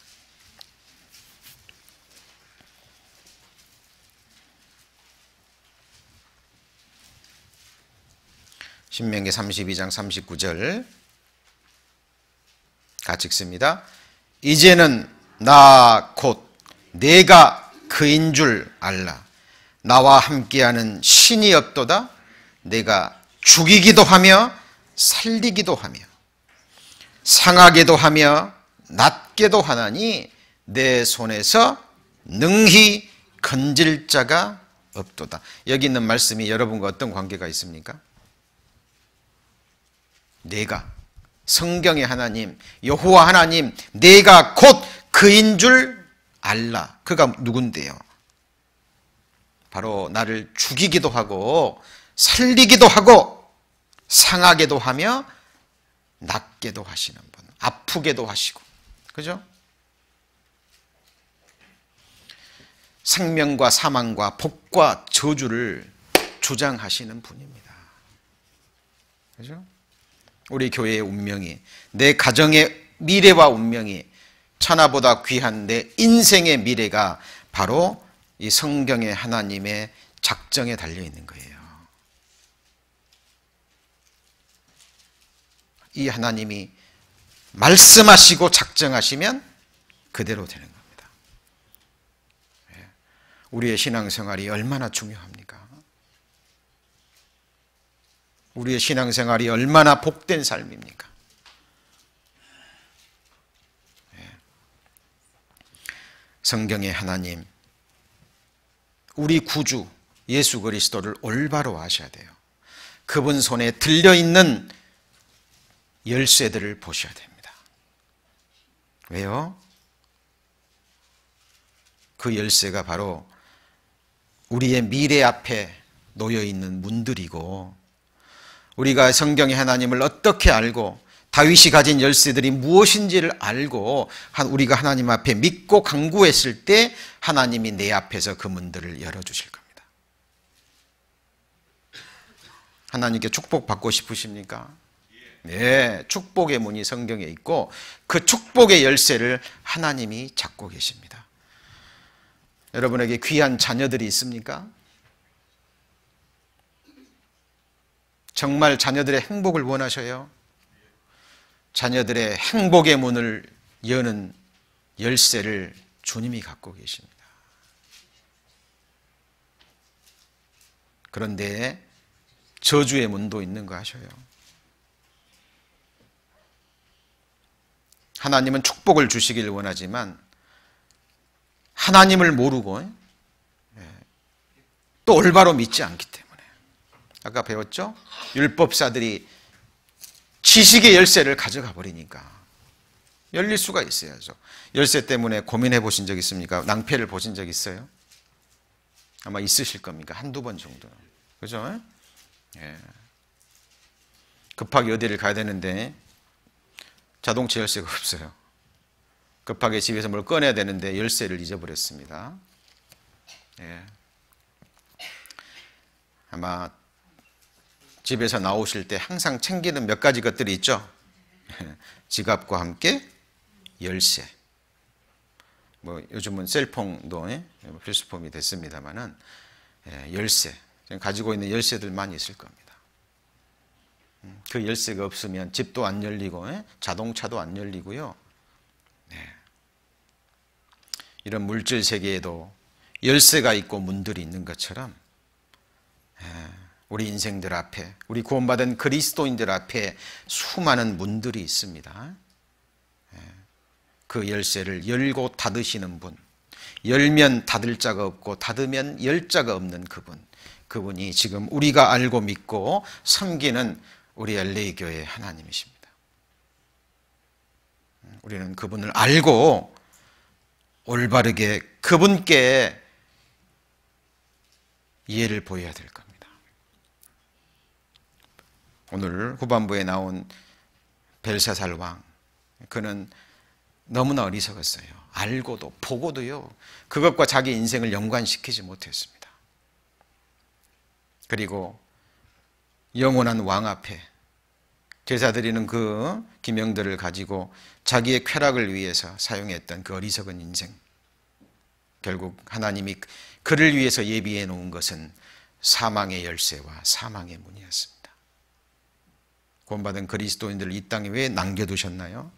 신명기 32장 39절 같이 읽습니다. 이제는 나 곧 내가 그인 줄 알라. 나와 함께하는 신이 없도다. 내가 죽이기도 하며 살리기도 하며 상하게도 하며 낫게도 하나니 내 손에서 능히 건질 자가 없도다. 여기 있는 말씀이 여러분과 어떤 관계가 있습니까? 내가, 성경의 하나님, 여호와 하나님, 내가 곧 그인 줄 알라. 그가 누군데요? 바로 나를 죽이기도 하고 살리기도 하고 상하게도 하며 낫게도 하시는 분, 아프게도 하시고, 그죠? 생명과 사망과 복과 저주를 주장하시는 분입니다. 그죠? 우리 교회의 운명이, 내 가정의 미래와 운명이, 천하보다 귀한 내 인생의 미래가 바로 이 성경의 하나님의 작정에 달려 있는 거예요. 이 하나님이 말씀하시고 작정하시면 그대로 되는 겁니다. 우리의 신앙생활이 얼마나 중요합니까? 우리의 신앙생활이 얼마나 복된 삶입니까? 성경의 하나님, 우리 구주 예수 그리스도를 올바로 아셔야 돼요. 그분 손에 들려있는 열쇠들을 보셔야 됩니다. 왜요? 그 열쇠가 바로 우리의 미래 앞에 놓여있는 문들이고, 우리가 성경의 하나님을 어떻게 알고 다윗이 가진 열쇠들이 무엇인지를 알고 우리가 하나님 앞에 믿고 간구했을 때 하나님이 내 앞에서 그 문들을 열어주실 겁니다. 하나님께 축복받고 싶으십니까? 네, 축복의 문이 성경에 있고 그 축복의 열쇠를 하나님이 잡고 계십니다. 여러분에게 귀한 자녀들이 있습니까? 정말 자녀들의 행복을 원하셔요? 자녀들의 행복의 문을 여는 열쇠를 주님이 갖고 계십니다. 그런데 저주의 문도 있는 거 아셔요? 하나님은 축복을 주시길 원하지만 하나님을 모르고 또 올바로 믿지 않기 때문에, 아까 배웠죠? 율법사들이 지식의 열쇠를 가져가 버리니까 열릴 수가 있어야죠. 열쇠 때문에 고민해 보신 적 있습니까? 낭패를 보신 적 있어요? 아마 있으실 겁니다. 한두 번 정도는. 그죠? 예. 급하게 어디를 가야 되는데 자동차 열쇠가 없어요. 급하게 집에서 뭘 꺼내야 되는데 열쇠를 잊어버렸습니다. 예. 아마 집에서 나오실 때 항상 챙기는 몇 가지 것들이 있죠. 지갑과 함께 열쇠. 뭐 요즘은 셀폰도 필수품이 됐습니다만은 열쇠. 가지고 있는 열쇠들만 있을 겁니다. 그 열쇠가 없으면 집도 안 열리고 자동차도 안 열리고요. 이런 물질 세계에도 열쇠가 있고 문들이 있는 것처럼 우리 인생들 앞에, 우리 구원받은 그리스도인들 앞에 수많은 문들이 있습니다. 그 열쇠를 열고 닫으시는 분, 열면 닫을 자가 없고 닫으면 열 자가 없는 그분이 지금 우리가 알고 믿고 섬기는 우리 LA 교회의 하나님이십니다. 우리는 그분을 알고 올바르게 그분께 이해를 보여야 될 겁니다. 오늘 후반부에 나온 벨사살 왕, 그는 너무나 어리석었어요. 알고도 보고도요, 그것과 자기 인생을 연관시키지 못했습니다. 그리고 영원한 왕 앞에 제사 드리는 그 기명들을 가지고 자기의 쾌락을 위해서 사용했던 그 어리석은 인생, 결국 하나님이 그를 위해서 예비해 놓은 것은 사망의 열쇠와 사망의 문이었습니다. 구원받은 그리스도인들을 이 땅에 왜 남겨두셨나요?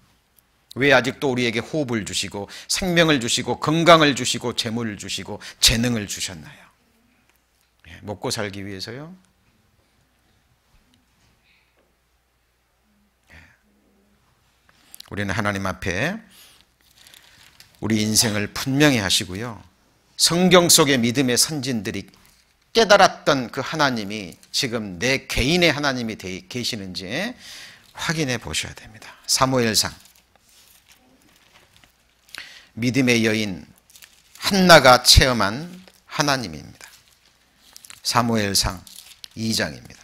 왜 아직도 우리에게 호흡을 주시고 생명을 주시고 건강을 주시고 재물을 주시고 재능을 주셨나요? 먹고 살기 위해서요? 우리는 하나님 앞에 우리 인생을 분명히 하시고요, 성경 속의 믿음의 선진들이 깨달았던 그 하나님이 지금 내 개인의 하나님이 계시는지 확인해 보셔야 됩니다. 사무엘상, 믿음의 여인 한나가 체험한 하나님입니다. 사무엘상 2장입니다.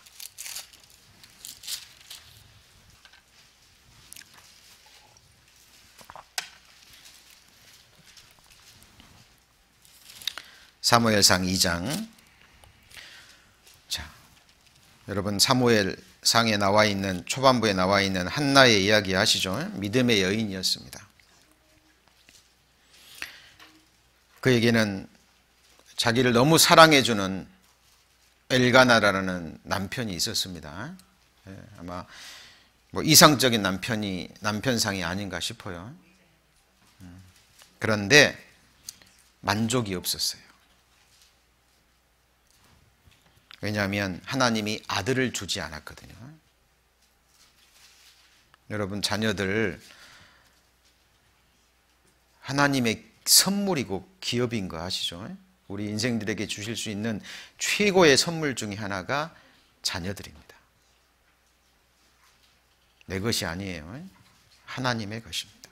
사무엘상 2장. 자, 여러분 사무엘상에 나와 있는, 초반부에 나와 있는 한나의 이야기 아시죠? 믿음의 여인이었습니다. 그에게는 자기를 너무 사랑해주는 엘가나라는 남편이 있었습니다. 아마 뭐 이상적인 남편상이 아닌가 싶어요. 그런데 만족이 없었어요. 왜냐하면 하나님이 아들을 주지 않았거든요. 여러분, 자녀들 하나님의 선물이고 기업인 거 아시죠? 우리 인생들에게 주실 수 있는 최고의 선물 중에 하나가 자녀들입니다. 내 것이 아니에요. 하나님의 것입니다.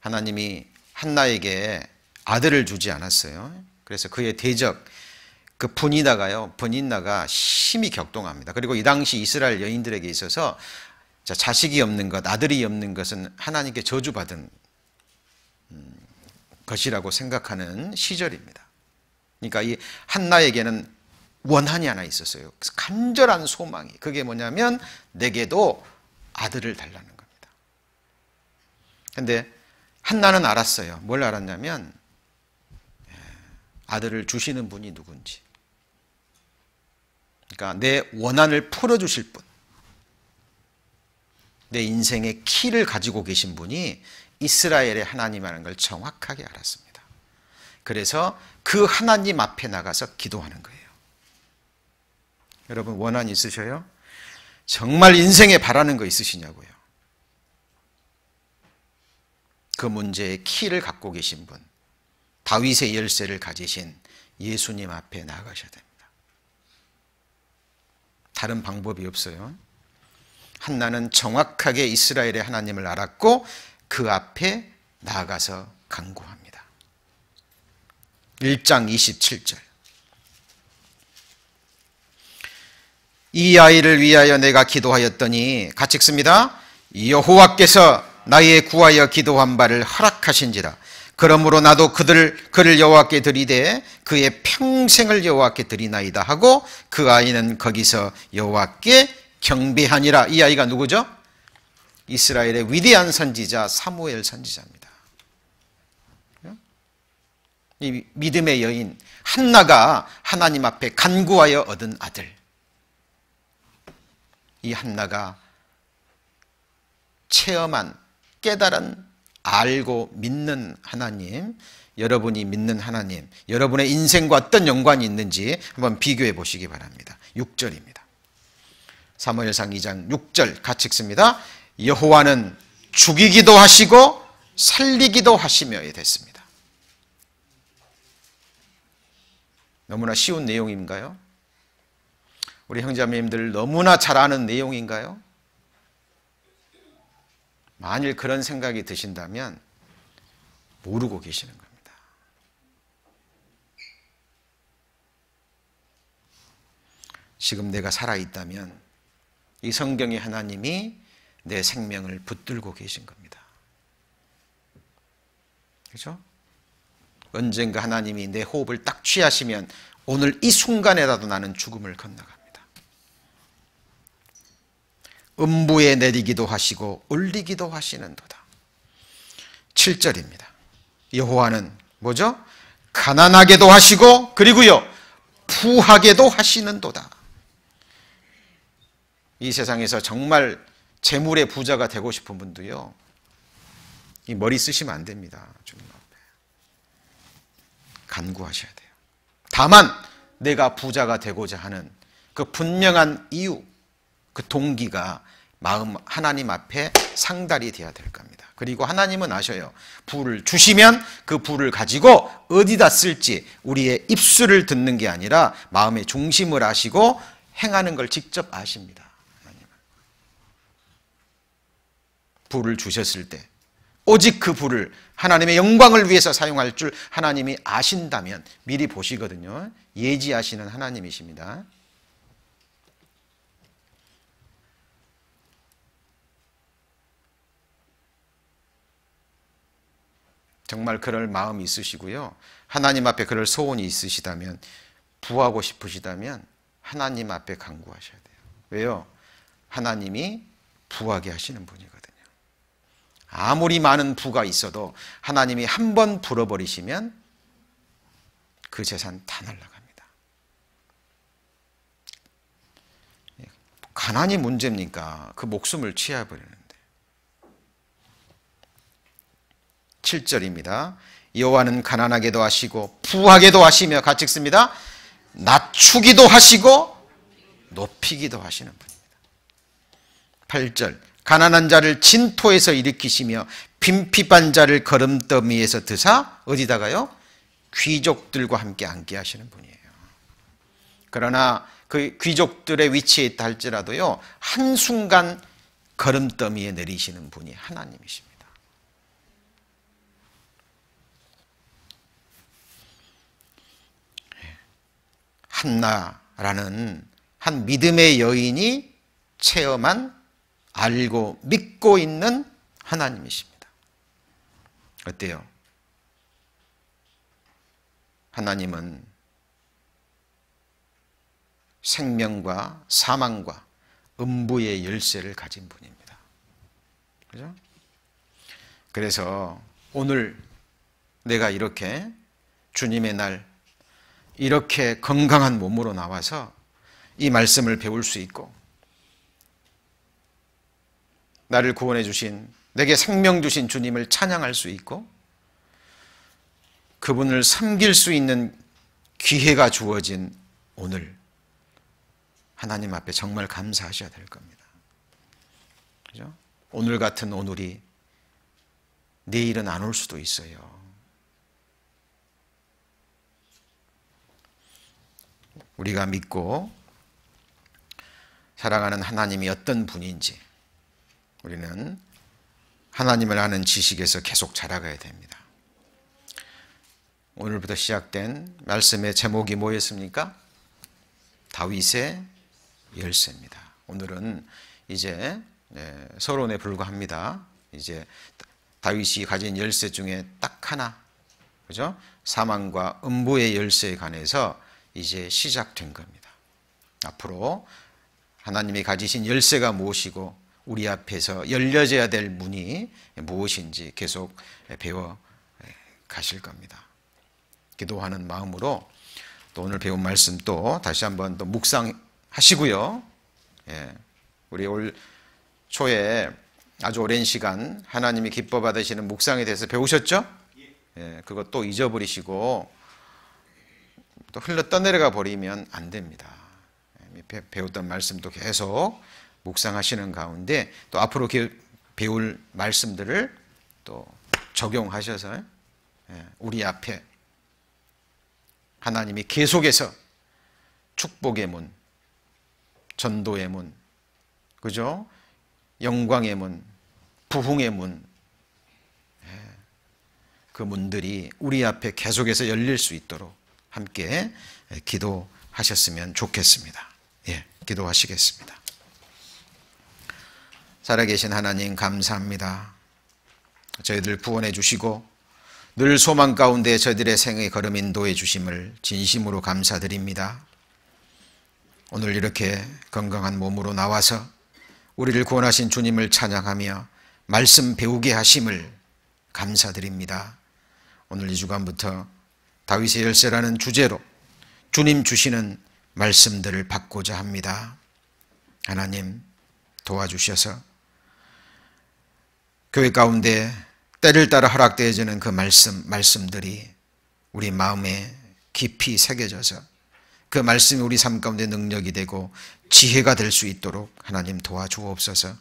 하나님이 한나에게 아들을 주지 않았어요. 그래서 그의 대적, 그 브닌나가 심히 격동합니다. 그리고 이 당시 이스라엘 여인들에게 있어서 자식이 없는 것, 아들이 없는 것은 하나님께 저주받은 것이라고 생각하는 시절입니다. 그러니까 이 한나에게는 원한이 하나 있었어요. 간절한 소망이. 그게 뭐냐면 내게도 아들을 달라는 겁니다. 그런데 한나는 알았어요. 뭘 알았냐면 아들을 주시는 분이 누군지. 그러니까 내 원한을 풀어주실 분, 내 인생의 키를 가지고 계신 분이 이스라엘의 하나님이라는 걸 정확하게 알았습니다. 그래서 그 하나님 앞에 나가서 기도하는 거예요. 여러분, 원한 있으셔요? 정말 인생에 바라는 거 있으시냐고요? 그 문제의 키를 갖고 계신 분, 다윗의 열쇠를 가지신 예수님 앞에 나아가셔야 됩니다. 다른 방법이 없어요. 한나는 정확하게 이스라엘의 하나님을 알았고 그 앞에 나아가서 간구합니다. 1장 27절. 이 아이를 위하여 내가 기도하였더니, 같이 읽습니다. 여호와께서 나의 구하여 기도한 바를 허락하신지라. 그러므로 나도 그를 여호와께 드리되 그의 평생을 여호와께 드리나이다 하고 그 아이는 거기서 여호와께 경배하니라. 이 아이가 누구죠? 이스라엘의 위대한 선지자 사무엘 선지자입니다. 이 믿음의 여인 한나가 하나님 앞에 간구하여 얻은 아들. 이 한나가 체험한, 깨달은, 알고 믿는 하나님, 여러분이 믿는 하나님, 여러분의 인생과 어떤 연관이 있는지 한번 비교해 보시기 바랍니다. 6절입니다. 사무엘상 2장 6절 같이 읽습니다. 여호와는 죽이기도 하시고 살리기도 하시며에 됐습니다. 너무나 쉬운 내용인가요? 우리 형제자매님들 너무나 잘 아는 내용인가요? 만일 그런 생각이 드신다면 모르고 계시는 겁니다. 지금 내가 살아있다면 이 성경의 하나님이 내 생명을 붙들고 계신 겁니다. 그렇죠? 언젠가 하나님이 내 호흡을 딱 취하시면 오늘 이 순간에라도 나는 죽음을 건너갑니다. 음부에 내리기도 하시고 올리기도 하시는도다. 7절입니다. 여호와는 뭐죠? 가난하게도 하시고 그리고요 부하게도 하시는도다. 이 세상에서 정말 재물의 부자가 되고 싶은 분도요, 이 머리 쓰시면 안 됩니다. 주님 앞에 간구하셔야 돼요. 다만 내가 부자가 되고자 하는 그 분명한 이유, 그 동기가 마음 하나님 앞에 상달이 되어야 될 겁니다. 그리고 하나님은 아셔요. 부를 주시면 그 부를 가지고 어디다 쓸지 우리의 입술을 듣는 게 아니라 마음의 중심을 아시고 행하는 걸 직접 아십니다. 하나님은. 부를 주셨을 때 오직 그 부를 하나님의 영광을 위해서 사용할 줄 하나님이 아신다면 미리 보시거든요. 예지하시는 하나님이십니다. 정말 그럴 마음이 있으시고요. 하나님 앞에 그럴 소원이 있으시다면, 부하고 싶으시다면 하나님 앞에 간구하셔야 돼요. 왜요? 하나님이 부하게 하시는 분이거든요. 아무리 많은 부가 있어도 하나님이 한 번 불어버리시면 그 재산 다 날아갑니다. 가난이 문제입니까? 그 목숨을 취해버리는데. 7절입니다. 여호와는 가난하게도 하시고 부하게도 하시며, 같이 읽습니다. 낮추기도 하시고 높이기도 하시는 분입니다. 8절, 가난한 자를 진토에서 일으키시며 빈핍한 자를 거름더미에서 드사 어디다가요? 귀족들과 함께 앉게 하시는 분이에요. 그러나 그 귀족들의 위치에 있다 할지라도요, 한순간 거름더미에 내리시는 분이 하나님이십니다. 한나라는 한 믿음의 여인이 체험한, 알고 믿고 있는 하나님이십니다. 어때요? 하나님은 생명과 사망과 음부의 열쇠를 가진 분입니다. 그죠? 그래서 오늘 내가 이렇게 주님의 날 이렇게 건강한 몸으로 나와서 이 말씀을 배울 수 있고, 나를 구원해 주신, 내게 생명 주신 주님을 찬양할 수 있고, 그분을 섬길 수 있는 기회가 주어진 오늘, 하나님 앞에 정말 감사하셔야 될 겁니다. 그죠? 오늘 같은 오늘이 내일은 안 올 수도 있어요. 우리가 믿고 사랑하는 하나님이 어떤 분인지 우리는 하나님을 아는 지식에서 계속 자라가야 됩니다. 오늘부터 시작된 말씀의 제목이 뭐였습니까? 다윗의 열쇠입니다. 오늘은 이제 서론에 불과합니다. 이제 다윗이 가진 열쇠 중에 딱 하나, 그죠? 사망과 음부의 열쇠에 관해서 이제 시작된 겁니다. 앞으로 하나님이 가지신 열쇠가 무엇이고 우리 앞에서 열려져야 될 문이 무엇인지 계속 배워 가실 겁니다. 기도하는 마음으로 또 오늘 배운 말씀 또 다시 한번 또 묵상하시고요. 우리 올 초에 아주 오랜 시간 하나님이 기뻐 받으시는 묵상에 대해서 배우셨죠? 그것 또 잊어버리시고 또 흘러 떠내려가 버리면 안 됩니다. 배웠던 말씀도 계속 묵상하시는 가운데 또 앞으로 배울 말씀들을 또 적용하셔서 우리 앞에 하나님이 계속해서 축복의 문, 전도의 문, 그죠? 영광의 문, 부흥의 문, 그 문들이 우리 앞에 계속해서 열릴 수 있도록 함께 기도하셨으면 좋겠습니다. 기도하시겠습니다. 살아계신 하나님 감사합니다. 저희들 구원해 주시고 늘 소망 가운데 저희들의 생의 걸음 인도해 주심을 진심으로 감사드립니다. 오늘 이렇게 건강한 몸으로 나와서 우리를 구원하신 주님을 찬양하며 말씀 배우게 하심을 감사드립니다. 오늘 이 주간부터 다윗의 열쇠라는 주제로 주님 주시는 말씀들을 받고자 합니다. 하나님 도와주셔서 교회 가운데 때를 따라 허락되어지는 그 말씀들이 우리 마음에 깊이 새겨져서 그 말씀이 우리 삶 가운데 능력이 되고 지혜가 될 수 있도록 하나님 도와주옵소서.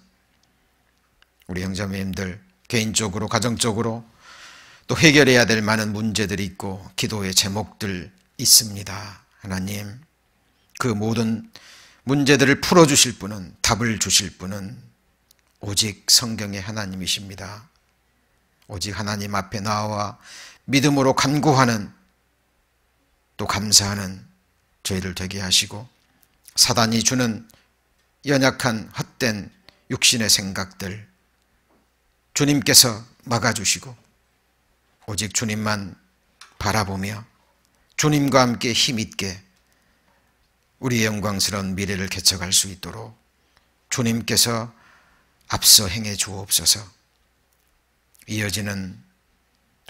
우리 형제자매님들 개인적으로 가정적으로 또 해결해야 될 많은 문제들이 있고 기도의 제목들 있습니다. 하나님 그 모든 문제들을 풀어주실 분은, 답을 주실 분은 오직 성경의 하나님이십니다. 오직 하나님 앞에 나와 믿음으로 간구하는, 또 감사하는 저희를 되게 하시고 사단이 주는 연약한 헛된 육신의 생각들 주님께서 막아주시고 오직 주님만 바라보며 주님과 함께 힘있게 우리의 영광스러운 미래를 개척할 수 있도록 주님께서 앞서 행해 주옵소서. 이어지는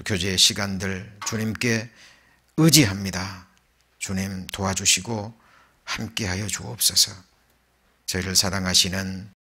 교제의 시간들 주님께 의지합니다. 주님 도와주시고 함께하여 주옵소서. 저희를 사랑하시는